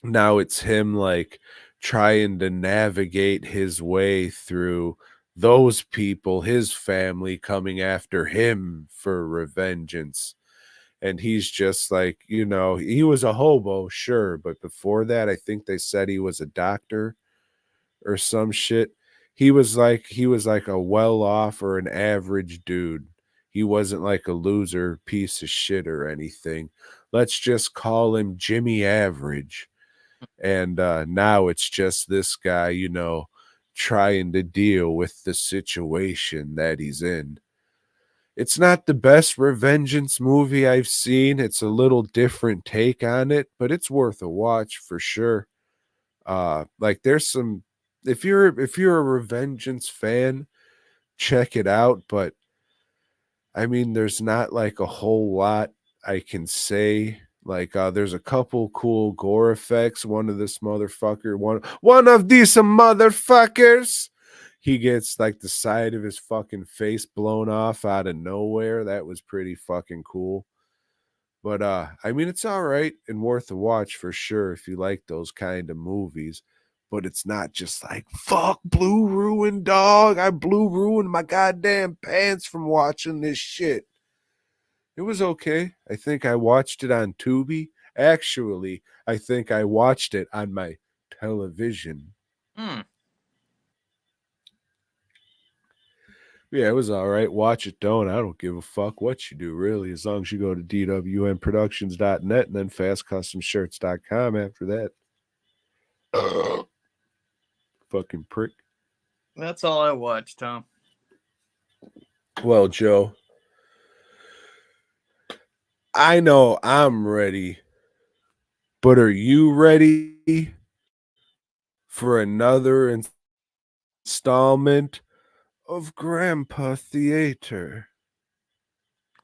now it's him like trying to navigate his way through those people, his family coming after him for revengeance. And he's just like, he was a hobo, sure, but before that, I think they said he was a doctor or some shit. He was like a well-off or an average dude. He wasn't like a loser piece of shit or anything. Let's just call him Jimmy Average. And now it's just this guy, trying to deal with the situation that he's in. It's not the best revengeance movie I've seen. It's a little different take on it, but it's worth a watch for sure. Like there's some, if you're a revengeance fan, check it out. But I mean, there's not like a whole lot I can say. Like there's a couple cool gore effects. One of these motherfuckers, he gets like the side of his fucking face blown off out of nowhere. That was pretty fucking cool. But I mean, it's all right and worth a watch for sure if you like those kind of movies. But it's not just like, fuck Blue Ruin, dog. I blue ruined my goddamn pants from watching this shit. It was okay. I think I watched it on Tubi. Actually, I think I watched it on my television. Hmm. Yeah, it was all right. Watch it, don't. I don't give a fuck what you do, really, as long as you go to dwnproductions.net and then fastcustomshirts.com after that. Fucking prick. That's all I watched, Tom. Well, Joe, I know I'm ready, but are you ready for another installment of Grandpa Theater?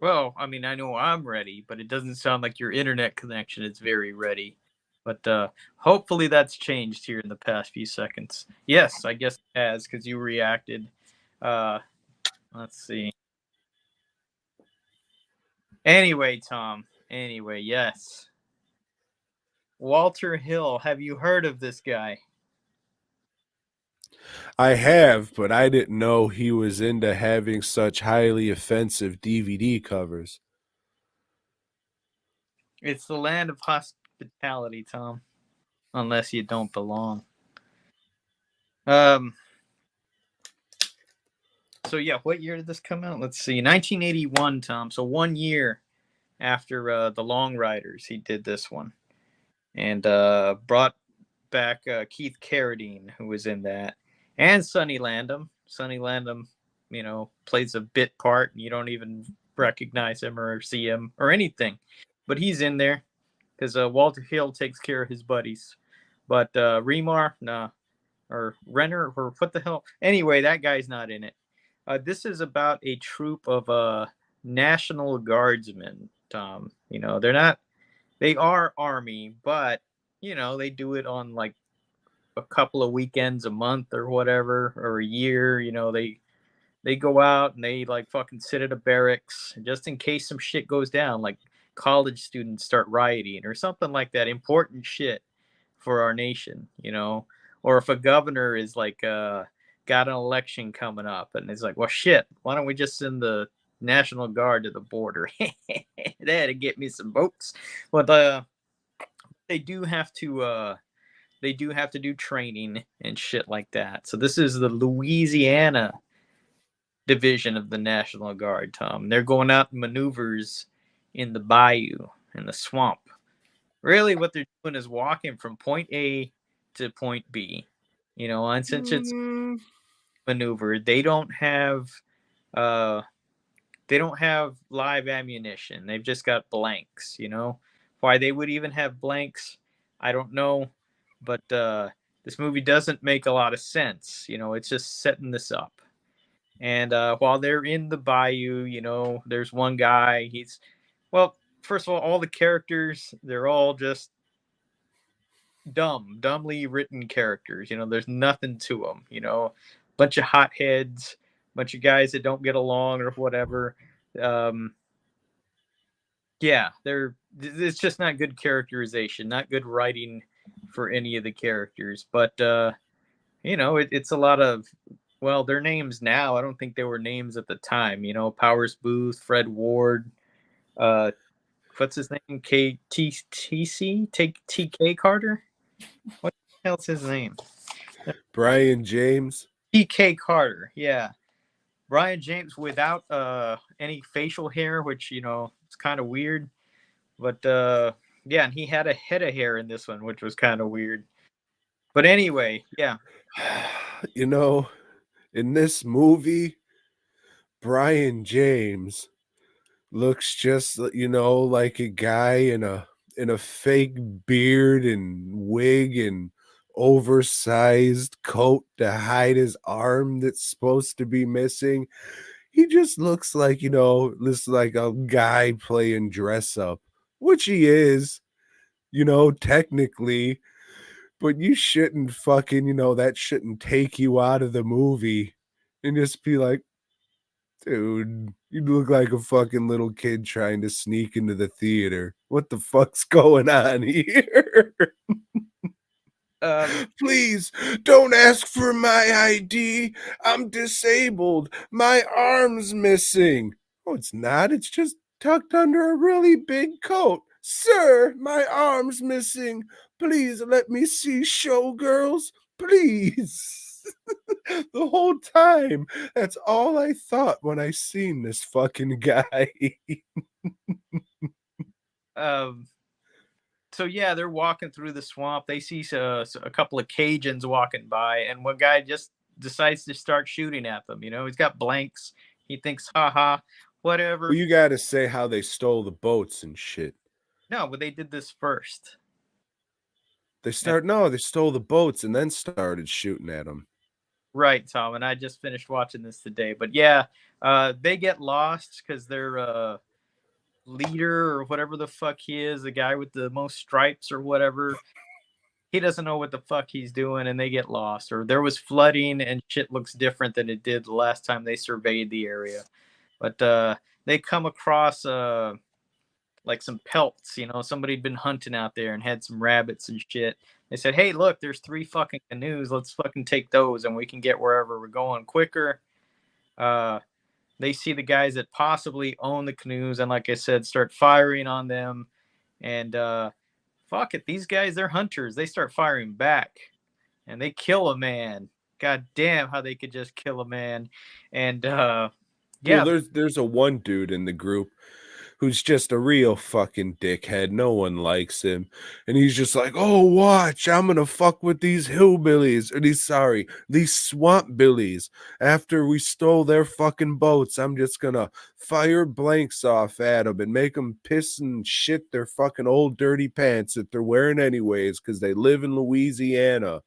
Well, I mean, I know I'm ready, but it doesn't sound like your internet connection is very ready. But hopefully that's changed here in the past few seconds. Yes, I guess it has because you reacted. Uh, let's see. Anyway, Tom. Anyway, yes. Walter Hill. Have you heard of this guy? I have, but I didn't know he was into having such highly offensive DVD covers. It's the land of hospitality, Tom. Unless you don't belong. Um. So yeah, what year did this come out? Let's see, 1981, Tom. So 1 year after the Long Riders, he did this one, and brought back Keith Carradine, who was in that, and Sonny Landham. Sonny Landham, plays a bit part, and you don't even recognize him or see him or anything, but he's in there because Walter Hill takes care of his buddies. But Remar, nah, or Renner, or what the hell? Anyway, that guy's not in it. This is about a troop of National Guardsmen, Tom. They're not, they are Army, but, they do it on like a couple of weekends a month or whatever, or a year. They go out and they like fucking sit at a barracks just in case some shit goes down, like college students start rioting or something like that. Important shit for our nation. Or if a governor is like got an election coming up and it's like, well, shit, why don't we just send the National Guard to the border? That'd get me some votes. But they do have to do training and shit like that. So this is the Louisiana division of the National Guard, Tom. They're going out in maneuvers in the bayou, in the swamp. Really, what they're doing is walking from point A to point B. And since it's maneuver, uh, they don't have live ammunition. They've just got blanks. Why they would even have blanks, I don't know. But this movie doesn't make a lot of sense. It's just setting this up. And while they're in the bayou, there's one guy. Well, first of all the characters, they're all just dumbly written characters. There's nothing to them. Bunch of hotheads, bunch of guys that don't get along or whatever. Um, yeah, it's just not good characterization, not good writing for any of the characters. But it's a lot of, well, their names now. I don't think they were names at the time. Powers Booth, Fred Ward, what's his name? TK Carter. What the hell's his name? Brian James. TK Carter. Yeah, Brian James without any facial hair, which it's kind of weird. But yeah, and he had a head of hair in this one, which was kind of weird. But anyway, yeah. In this movie, Brian James looks just like a guy in a fake beard and wig and oversized coat to hide his arm that's supposed to be missing. He just looks like this like a guy playing dress up, which he is, technically. But you shouldn't fucking, that shouldn't take you out of the movie and just be like, dude, you look like a fucking little kid trying to sneak into the theater. What the fuck's going on here? Please don't ask for my ID. I'm disabled. My arm's missing. Oh, it's not. It's just tucked under a really big coat. Sir, my arm's missing. Please let me see Showgirls. Please. The whole time. That's all I thought when I seen this fucking guy. So yeah, they're walking through the swamp. They see a couple of Cajuns walking by, and one guy just decides to start shooting at them. He's got blanks. He thinks, haha, whatever. Well, you gotta say how they stole the boats and shit. No, but they did this first. They stole the boats and then started shooting at them. Right, Tom, and I just finished watching this today. But yeah, they get lost because their leader or whatever the fuck he is, the guy with the most stripes or whatever, he doesn't know what the fuck he's doing, and they get lost. Or there was flooding and shit looks different than it did the last time they surveyed the area. But they come across like some pelts. Somebody'd been hunting out there and had some rabbits and shit. They said, hey, look, there's 3 fucking canoes. Let's fucking take those and we can get wherever we're going quicker. They see the guys that possibly own the canoes and, like I said, start firing on them. And fuck it, these guys, they're hunters. They start firing back and they kill a man. God damn, how they could just kill a man. And yeah, well, there's a one dude in the group who's just a real fucking dickhead. No one likes him. And he's just like, oh, watch, I'm gonna fuck with these hillbillies. Or these swamp billies. After we stole their fucking boats, I'm just gonna fire blanks off at them and make them piss and shit their fucking old dirty pants that they're wearing anyways because they live in Louisiana.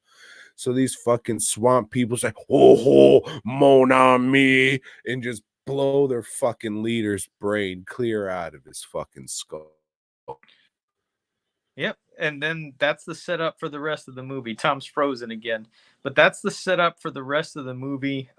So these fucking swamp people say, oh, mon ami, and just blow their fucking leader's brain clear out of his fucking skull. Yep. And then that's the setup for the rest of the movie. Tom's frozen again. But that's the setup for the rest of the movie.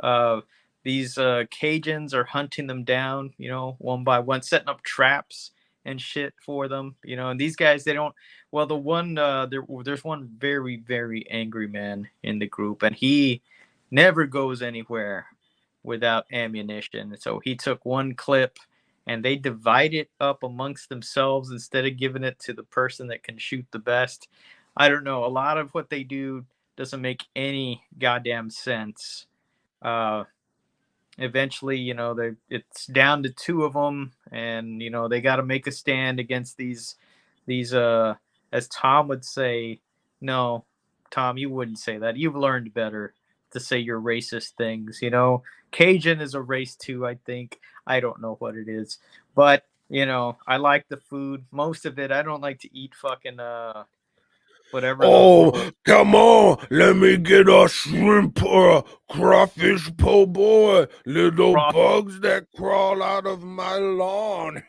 These Cajuns are hunting them down, one by one, setting up traps and shit for them, and these guys, they don't, well, the one, there's one very, very angry man in the group, and he never goes anywhere without ammunition. So he took one clip and they divide it up amongst themselves instead of giving it to the person that can shoot the best. I don't know. A lot of what they do doesn't make any goddamn sense. Eventually, it's down to 2 of them, and they got to make a stand against these as Tom would say. No, Tom, you wouldn't say that. You've learned better to say your racist things. Cajun is a race too, I think. I don't know what it is, but I like the food. Most of it, I don't like to eat fucking whatever. Oh, come on, let me get a shrimp or a crawfish po' boy. Little bugs that crawl out of my lawn.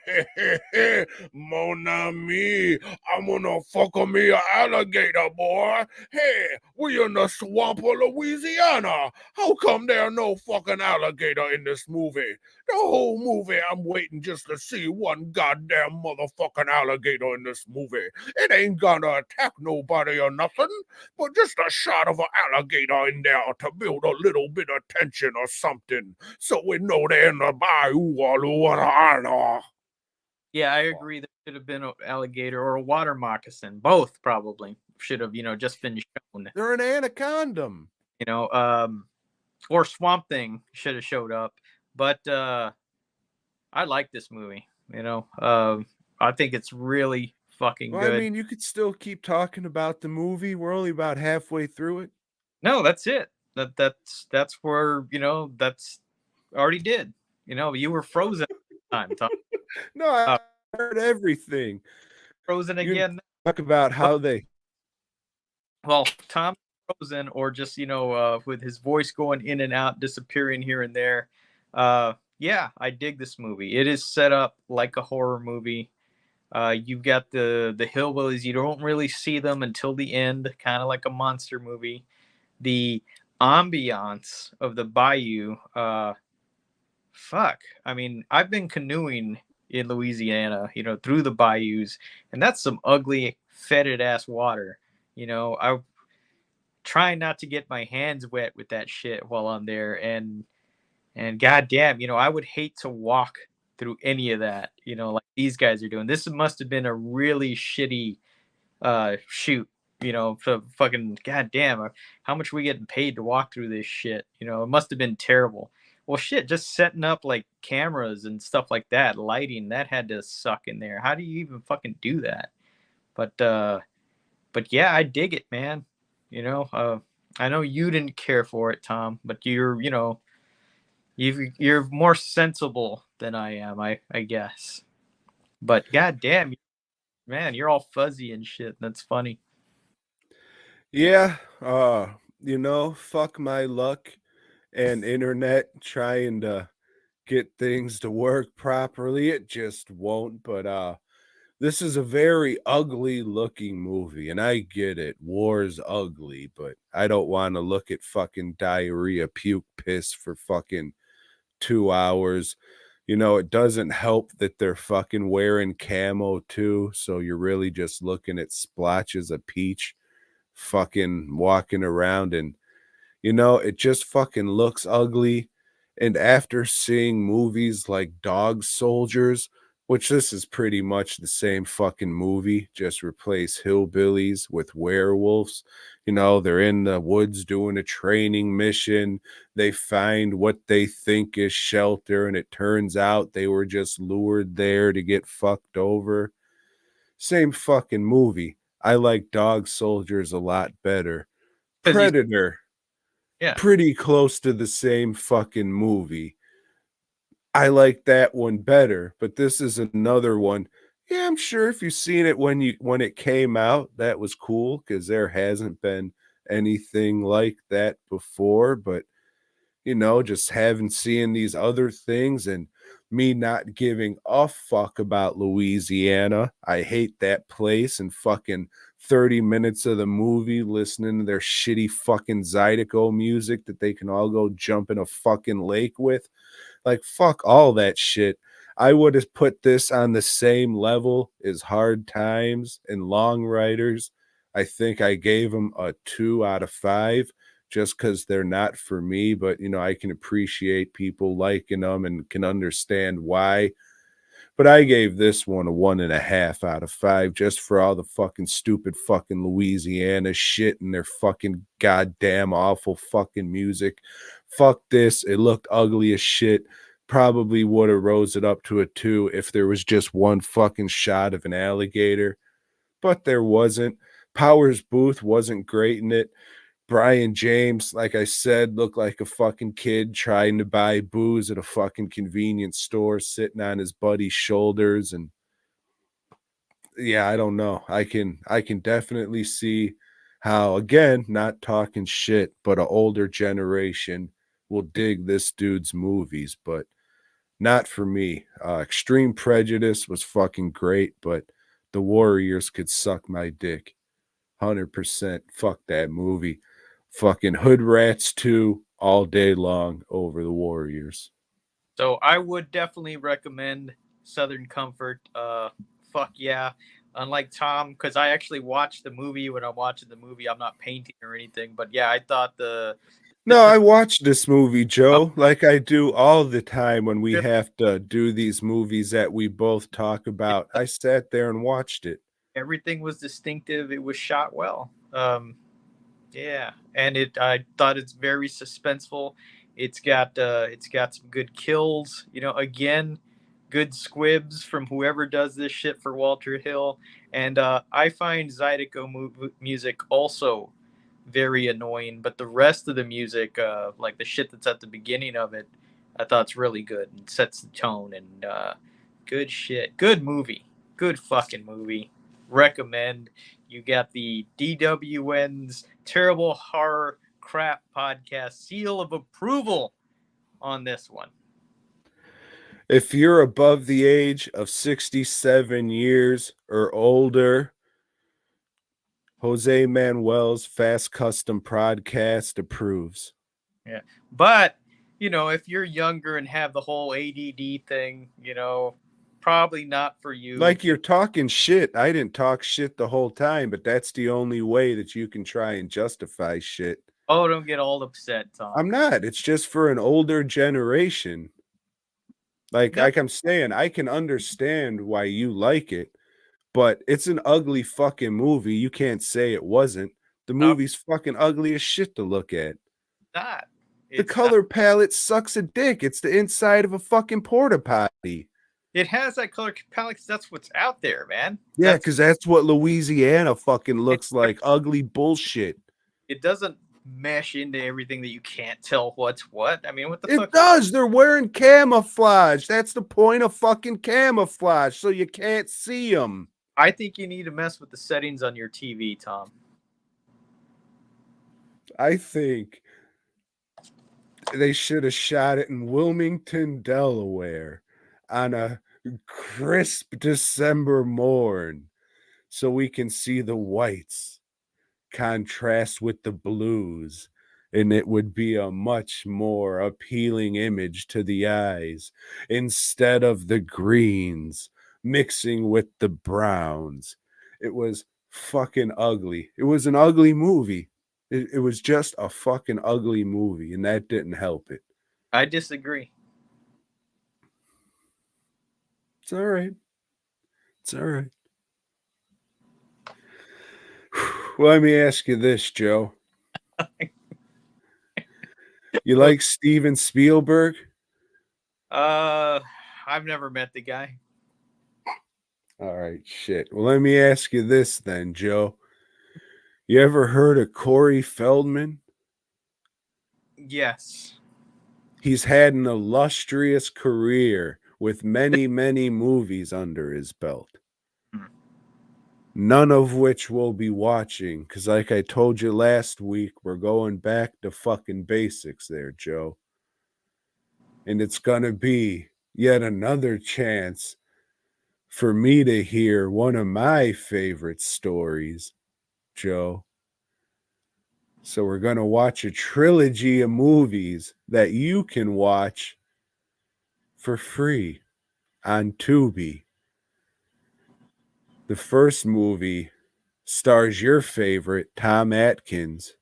Mon ami, I'm gonna fuck me an alligator, boy. Hey, we in the swamp of Louisiana. How come there no fucking alligator in this movie? The whole movie I'm waiting just to see one goddamn motherfucking alligator in this movie. It ain't gonna attack nobody or nothing, but just a shot of an alligator in there to build a little bit of tension or something, so we know they're in the bayou or Louisiana. Yeah, I agree. There should have been an alligator or a water moccasin. Both probably should have, just been shown. They're an anaconda. Or Swamp Thing should have showed up. But I like this movie. I think it's really fucking good. I mean, you could still keep talking about the movie. We're only about halfway through it. No, that's it. That's where that's already did. You were frozen time, Tom. No, I heard everything. Frozen again. Talk about how they. Well, Tom frozen, or just with his voice going in and out, disappearing here and there. Yeah, I dig this movie. It is set up like a horror movie. You've got the hillbillies. You don't really see them until the end, kind of like a monster movie. The ambiance of the bayou. Fuck. I mean, I've been canoeing in Louisiana, through the bayous, and that's some ugly, fetid ass water. I try not to get my hands wet with that shit while I'm there, and goddamn, I would hate to walk through any of that, like these guys are doing. This must have been a really shitty shoot, For fucking goddamn, how much we getting paid to walk through this shit? It must have been terrible. Well, shit, just setting up like cameras and stuff like that, lighting, that had to suck in there. How do you even fucking do that? But yeah, I dig it, man. I know you didn't care for it, Tom, but you're more sensible than I am, I guess. But goddamn, man, you're all fuzzy and shit. That's funny. Yeah, fuck my luck and internet trying to get things to work properly. It just won't. But this is a very ugly looking movie, and I get it. War's ugly, but I don't want to look at fucking diarrhea, puke, piss for fucking 2 hours. It doesn't help that they're fucking wearing camo too, so you're really just looking at splotches of peach fucking walking around, and it just fucking looks ugly. And after seeing movies like Dog Soldiers, which this is pretty much the same fucking movie, just replace hillbillies with werewolves. They're in the woods doing a training mission. They find what they think is shelter, and it turns out they were just lured there to get fucked over. Same fucking movie. I like Dog Soldiers a lot better. Because you, Predator, yeah. pretty close to the same fucking movie. I like that one better, but this is another one. Yeah, I'm sure if you've seen it when it came out, that was cool because there hasn't been anything like that before. But just having seen these other things and me not giving a fuck about Louisiana. I hate that place, and fucking 30 minutes of the movie listening to their shitty fucking Zydeco music that they can all go jump in a fucking lake with. Like, fuck all that shit. I would have put this on the same level as Hard Times and Long Riders. I think I gave them a 2 out of 5 just because they're not for me, but I can appreciate people liking them and can understand why. But I gave this one a 1.5 out of 5 just for all the fucking stupid fucking Louisiana shit and their fucking goddamn awful fucking music. Fuck this. It looked ugly as shit. Probably would have rose it up to a 2 if there was just one fucking shot of an alligator, but there wasn't. Powers Booth wasn't great in it. Brian James, like I said, looked like a fucking kid trying to buy booze at a fucking convenience store, sitting on his buddy's shoulders. And yeah, I don't know. I can definitely see how, again, not talking shit, but an older generation will dig this dude's movies, but not for me. Extreme Prejudice was fucking great, but the Warriors could suck my dick. 100%. Fuck that movie. Fucking Hood Rats 2 all day long over the Warriors. So I would definitely recommend Southern Comfort. Fuck yeah. Unlike Tom, because I actually watched the movie. When I'm watching the movie, I'm not painting or anything. But yeah, I thought the No, I watched this movie, oh, Joe, like I do all the time when we really, have to do these movies that we both talk about. I sat there and watched it. everything was distinctive. It was shot well. Yeah, and I thought it's very suspenseful. It's got some good kills. Again, good squibs from whoever does this shit for Walter Hill. And I find Zydeco music also very annoying, but the rest of the music, like the shit that's at the beginning of it, I thought's really good and sets the tone. And good shit, good movie, good fucking movie. Recommend. You got the DWN's Terrible Horror Crap Podcast seal of approval on this one. If you're above the age of 67 years or older, Jose Manuel's Fast Custom Podcast approves. Yeah. But, if you're younger and have the whole ADD thing, probably not for you. Like, you're talking shit. I didn't talk shit the whole time, but that's the only way that you can try and justify shit. Oh, don't get all upset, Tom. I'm not. It's just for an older generation. Like No. I'm saying, I can understand why you like it, but it's an ugly fucking movie. You can't say it wasn't. The movie's fucking ugly as shit to look at. Not. The It's color palette sucks a dick. It's the inside of a fucking porta potty. It has that color palette 'cause that's what's out there, man. Yeah, because that's what Louisiana fucking looks like. Ugly bullshit. It doesn't mesh into everything that you can't tell what's what. I mean, what the It fuck? does. They're wearing camouflage. That's the point of fucking camouflage, so you can't see them. I think you need to mess with the settings on your TV, Tom. I think they should have shot it in Wilmington, Delaware on a crisp December morn so we can see the whites contrast with the blues, and it would be a much more appealing image to the eyes instead of the greens mixing with the browns. It was fucking ugly. It was an ugly movie. It was just a fucking ugly movie, and that didn't help it. I disagree. It's all right. It's all right. Well, let me ask you this, Joe. You like Steven Spielberg? I've never met the guy. All right, shit. Well, let me ask you this then, Joe. You ever heard of Corey Feldman? Yes. He's had an illustrious career with many, many movies under his belt. None of which we'll be watching, because like I told you last week, we're going back to fucking basics there, Joe. And it's going to be yet another chance for me to hear one of my favorite stories, Joe. So we're going to watch a trilogy of movies that you can watch for free on Tubi. The first movie stars your favorite, Tom Atkins,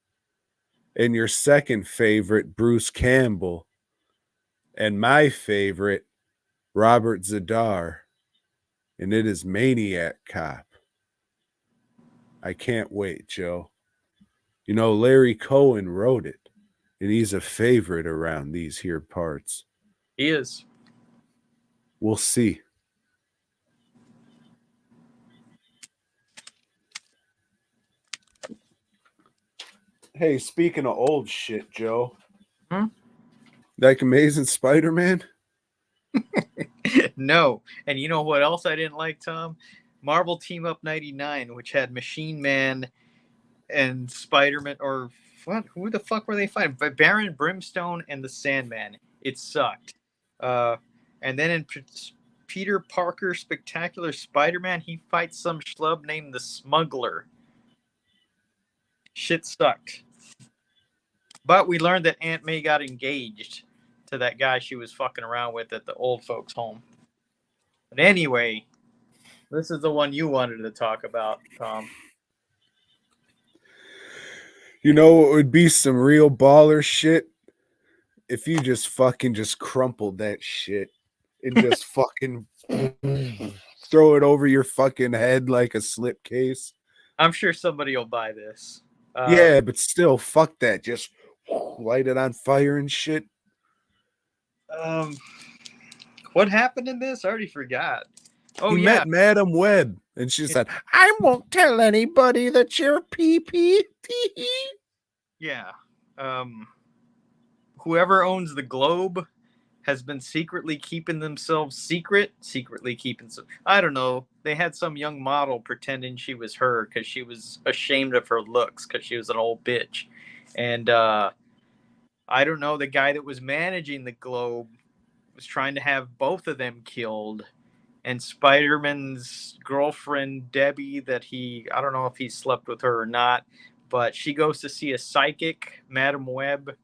and your second favorite, Bruce Campbell, and my favorite, Robert Zadar, and it is Maniac Cop. I can't wait, Joe. You know, Larry Cohen wrote it, and he's a favorite around these here parts. He is. We'll see. Hey, speaking of old shit, Joe. Like Amazing Spider-Man? No. And you know what else I didn't like, Tom? Marvel Team Up 99, which had Machine Man and Spider-Man, or what? Who the fuck were they fighting? Baron Brimstone and the Sandman. It sucked. And then in Peter Parker Spectacular Spider-Man, he fights some schlub named the Smuggler. Shit sucked. But we learned that Aunt May got engaged to that guy she was fucking around with at the old folks' home. But anyway, this is the one you wanted to talk about, Tom. You know what would be some real baller shit? If you just fucking just crumpled that shit and just fucking throw it over your fucking head like a slipcase. I'm sure somebody will buy this. Yeah, but still, fuck that. Just light it on fire and shit. What happened in this? I already forgot. Oh, he yeah. met Madam Web, and she said, "I won't tell anybody that you're pee-pee." Yeah. Whoever owns the globe has been secretly keeping themselves secretly keeping some. I don't know. They had some young model pretending she was her because she was ashamed of her looks because she was an old bitch. And I don't know. The guy that was managing the globe was trying to have both of them killed. And Spider-Man's girlfriend, Debbie, I don't know if he slept with her or not, but she goes to see a psychic, Madam Web.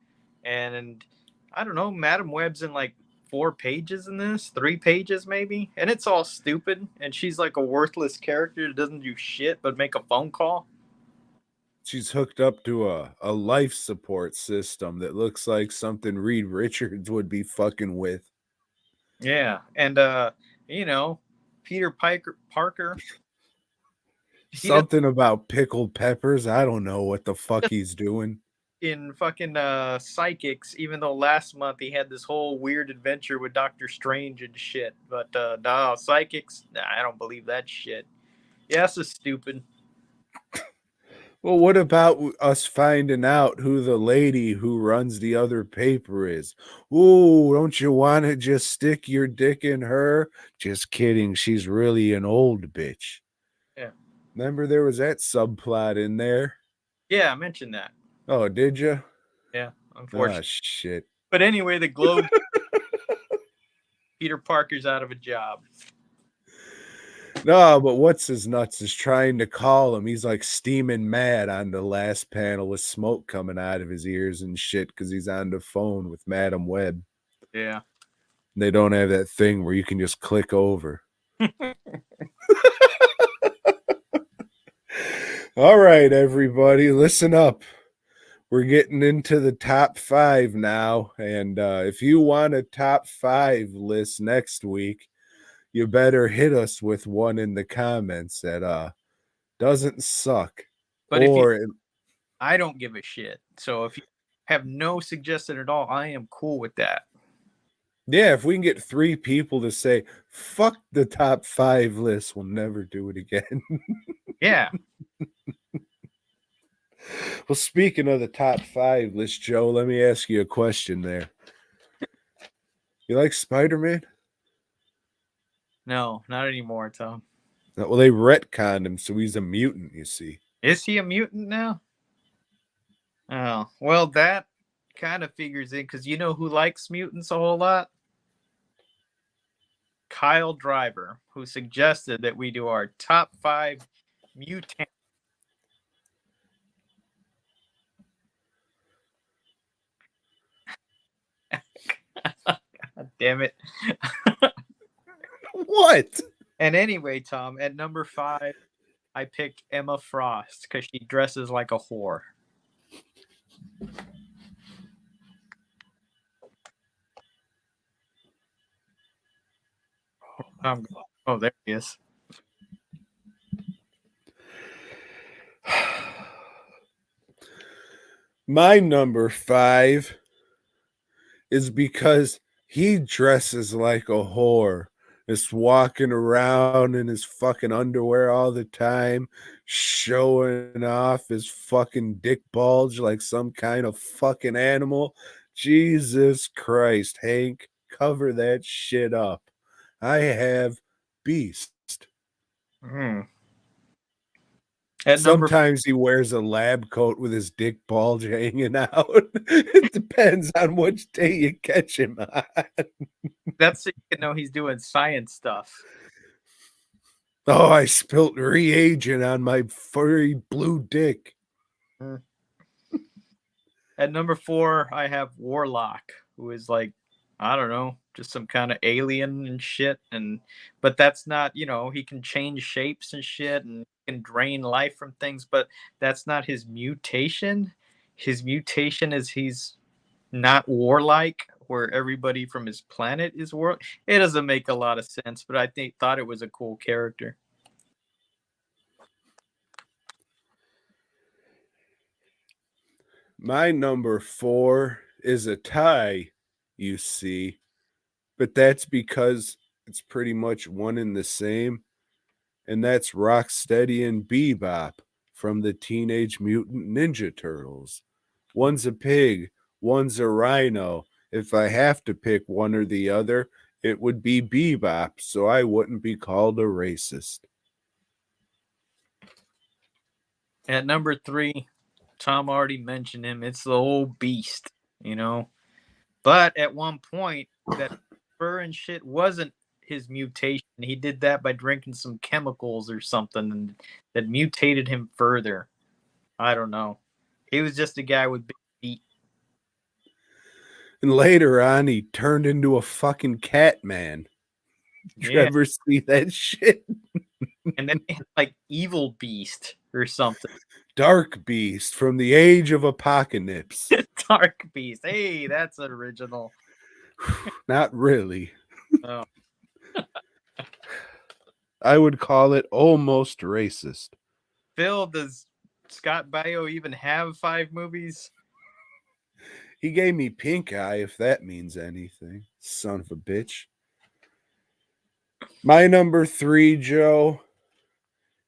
And I don't know, Madam Web's in like 4 pages in this, 3 pages maybe. And it's all stupid. And she's like a worthless character that doesn't do shit but make a phone call. She's hooked up to a life support system that looks like something Reed Richards would be fucking with. Yeah. And, you know, Peter Parker Something about pickled peppers. I don't know what the fuck he's doing. In fucking Psychics, even though last month he had this whole weird adventure with Doctor Strange and shit. But no, Psychics, nah, I don't believe that shit. Yeah, this is stupid. Well, what about us finding out who the lady who runs the other paper is? Ooh, don't you want to just stick your dick in her? Just kidding. She's really an old bitch. Yeah. Remember there was that subplot in there? Yeah, I mentioned that. Oh, did you? Yeah, Ah, unfortunately. shit. But anyway, the Globe, Peter Parker's out of a job. No, but what's his nuts is trying to call him. He's like steaming mad on the last panel with smoke coming out of his ears and shit because he's on the phone with Madam Web. Yeah. They don't have that thing where you can just click over. All right, everybody, listen up. We're getting into the top 5 now. And if you want a top 5 list next week, you better hit us with one in the comments that doesn't suck. But or I don't give a shit. So if you have no suggestion at all, I am cool with that. yeah, if we can get 3 people to say, fuck the top 5 list, we'll never do it again. Yeah. Well, speaking of the top 5 list, Joe, let me ask you a question there. You like Spider-Man? No, not anymore, Tom. Well, they retconned him, so he's a mutant, you see. Is he a mutant now? Oh, well, that kind of figures in because you know who likes mutants a whole lot? Kyle Driver, who suggested that we do our top 5 mutant. God damn it. What? And anyway, Tom, at number 5, I picked Emma Frost because she dresses like a whore. Oh, there he is. My number 5 is because he dresses like a whore. Just walking around in his fucking underwear all the time, showing off his fucking dick bulge like some kind of fucking animal. Jesus Christ, Hank, cover that shit up. I have Beast. Sometimes he wears a lab coat with his dick bulge hanging out. It depends on which day you catch him on. That's so you know he's doing science stuff. Oh, I spilt reagent on my furry blue dick. At number 4, I have Warlock, who is like, I don't know, just some kind of alien and shit. But that's not, he can change shapes and shit and can drain life from things, but that's not his mutation. His mutation is he's not warlike, where everybody from his planet is war. It doesn't make a lot of sense, but I thought it was a cool character. My number 4 is a tie, you see, but that's because it's pretty much one and the same, and that's Rocksteady and Bebop from the Teenage Mutant Ninja Turtles. One's a pig, one's a rhino. If I have to pick one or the other, it would be Bebop, so I wouldn't be called a racist. At number 3, Tom already mentioned him. It's the old Beast, But at one point, that fur and shit wasn't his mutation. He did that by drinking some chemicals or something and that mutated him further. I don't know. He was just a guy with big feet. And later on, he turned into a fucking cat man. Did you ever see that shit? And then he had like Evil Beast or something. Dark Beast from the Age of Apocalypse. Dark Beast. Hey, that's original. Not really. Oh. I would call it almost racist. Phil, does Scott Baio even have 5 movies? He gave me pink eye, if that means anything. Son of a bitch. My number 3, Joe.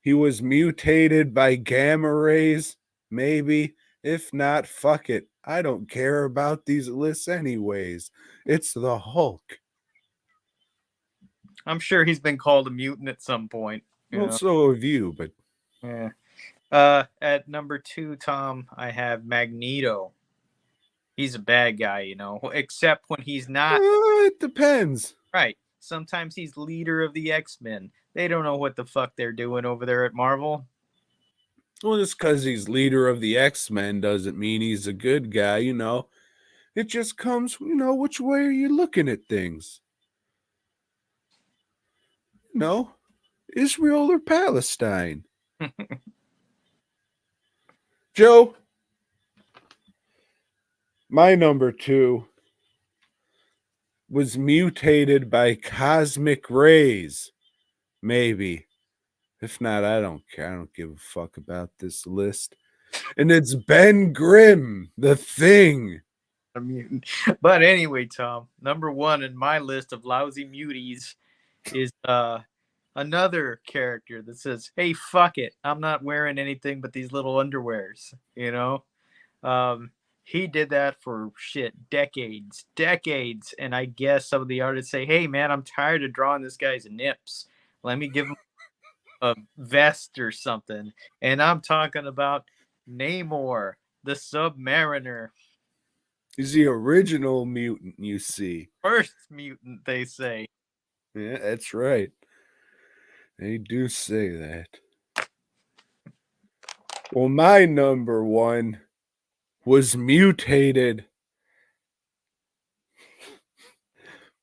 He was mutated by gamma rays, maybe. If not, fuck it. I don't care about these lists anyways. It's the Hulk. I'm sure he's been called a mutant at some point. Well, so have you, but Yeah. At number 2, Tom, I have Magneto. He's a bad guy, except when he's not. It depends. Right. Sometimes he's leader of the X-Men. They don't know what the fuck they're doing over there at Marvel. Well, just because he's leader of the X-Men doesn't mean he's a good guy, It just comes, which way are you looking at things? Israel or Palestine? Joe, my number 2 was mutated by cosmic rays. Maybe. If not, I don't care. I don't give a fuck about this list. And it's Ben Grimm, the Thing. A mutant. But anyway, Tom, number 1 in my list of lousy muties is another character that says, "Hey, fuck it, I'm not wearing anything but these little underwears." He did that for decades, and I guess some of the artists say, "Hey, man, I'm tired of drawing this guy's nips. Let me give him a vest or something." And I'm talking about Namor, the Submariner. He's the original mutant, you see. First mutant, they say. Yeah, that's right. They do say that. Well, my number 1 was mutated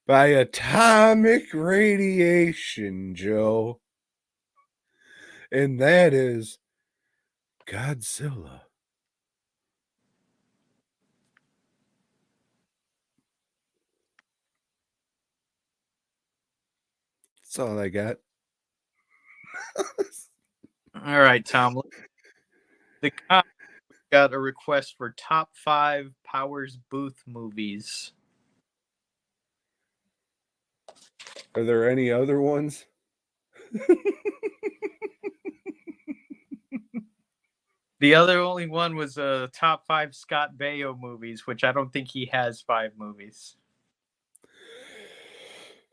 by atomic radiation, Joe. And that is Godzilla. That's all I got. All right, Tom. The cop got a request for top 5 Powers Booth movies. Are there any other ones? The other only one was top 5 Scott Baio movies, which I don't think he has 5 movies.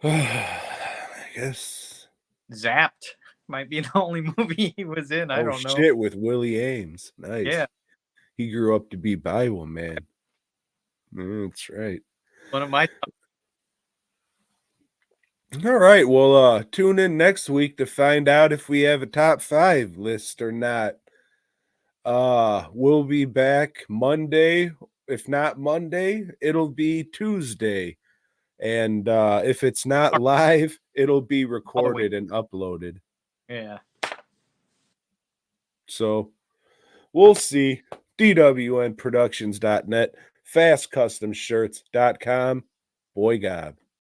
I guess. Zapped might be the only movie he was in. I don't know. Shit, with Willie Ames. Nice. Yeah. He grew up to be Bible man. That's right. One of my All right. Well, tune in next week to find out if we have a top 5 list or not. We'll be back Monday. If not Monday, it'll be Tuesday. And if it's not live, it'll be recorded and uploaded. Yeah. So we'll see. DWNproductions.net, fastcustomshirts.com. BOYGOB.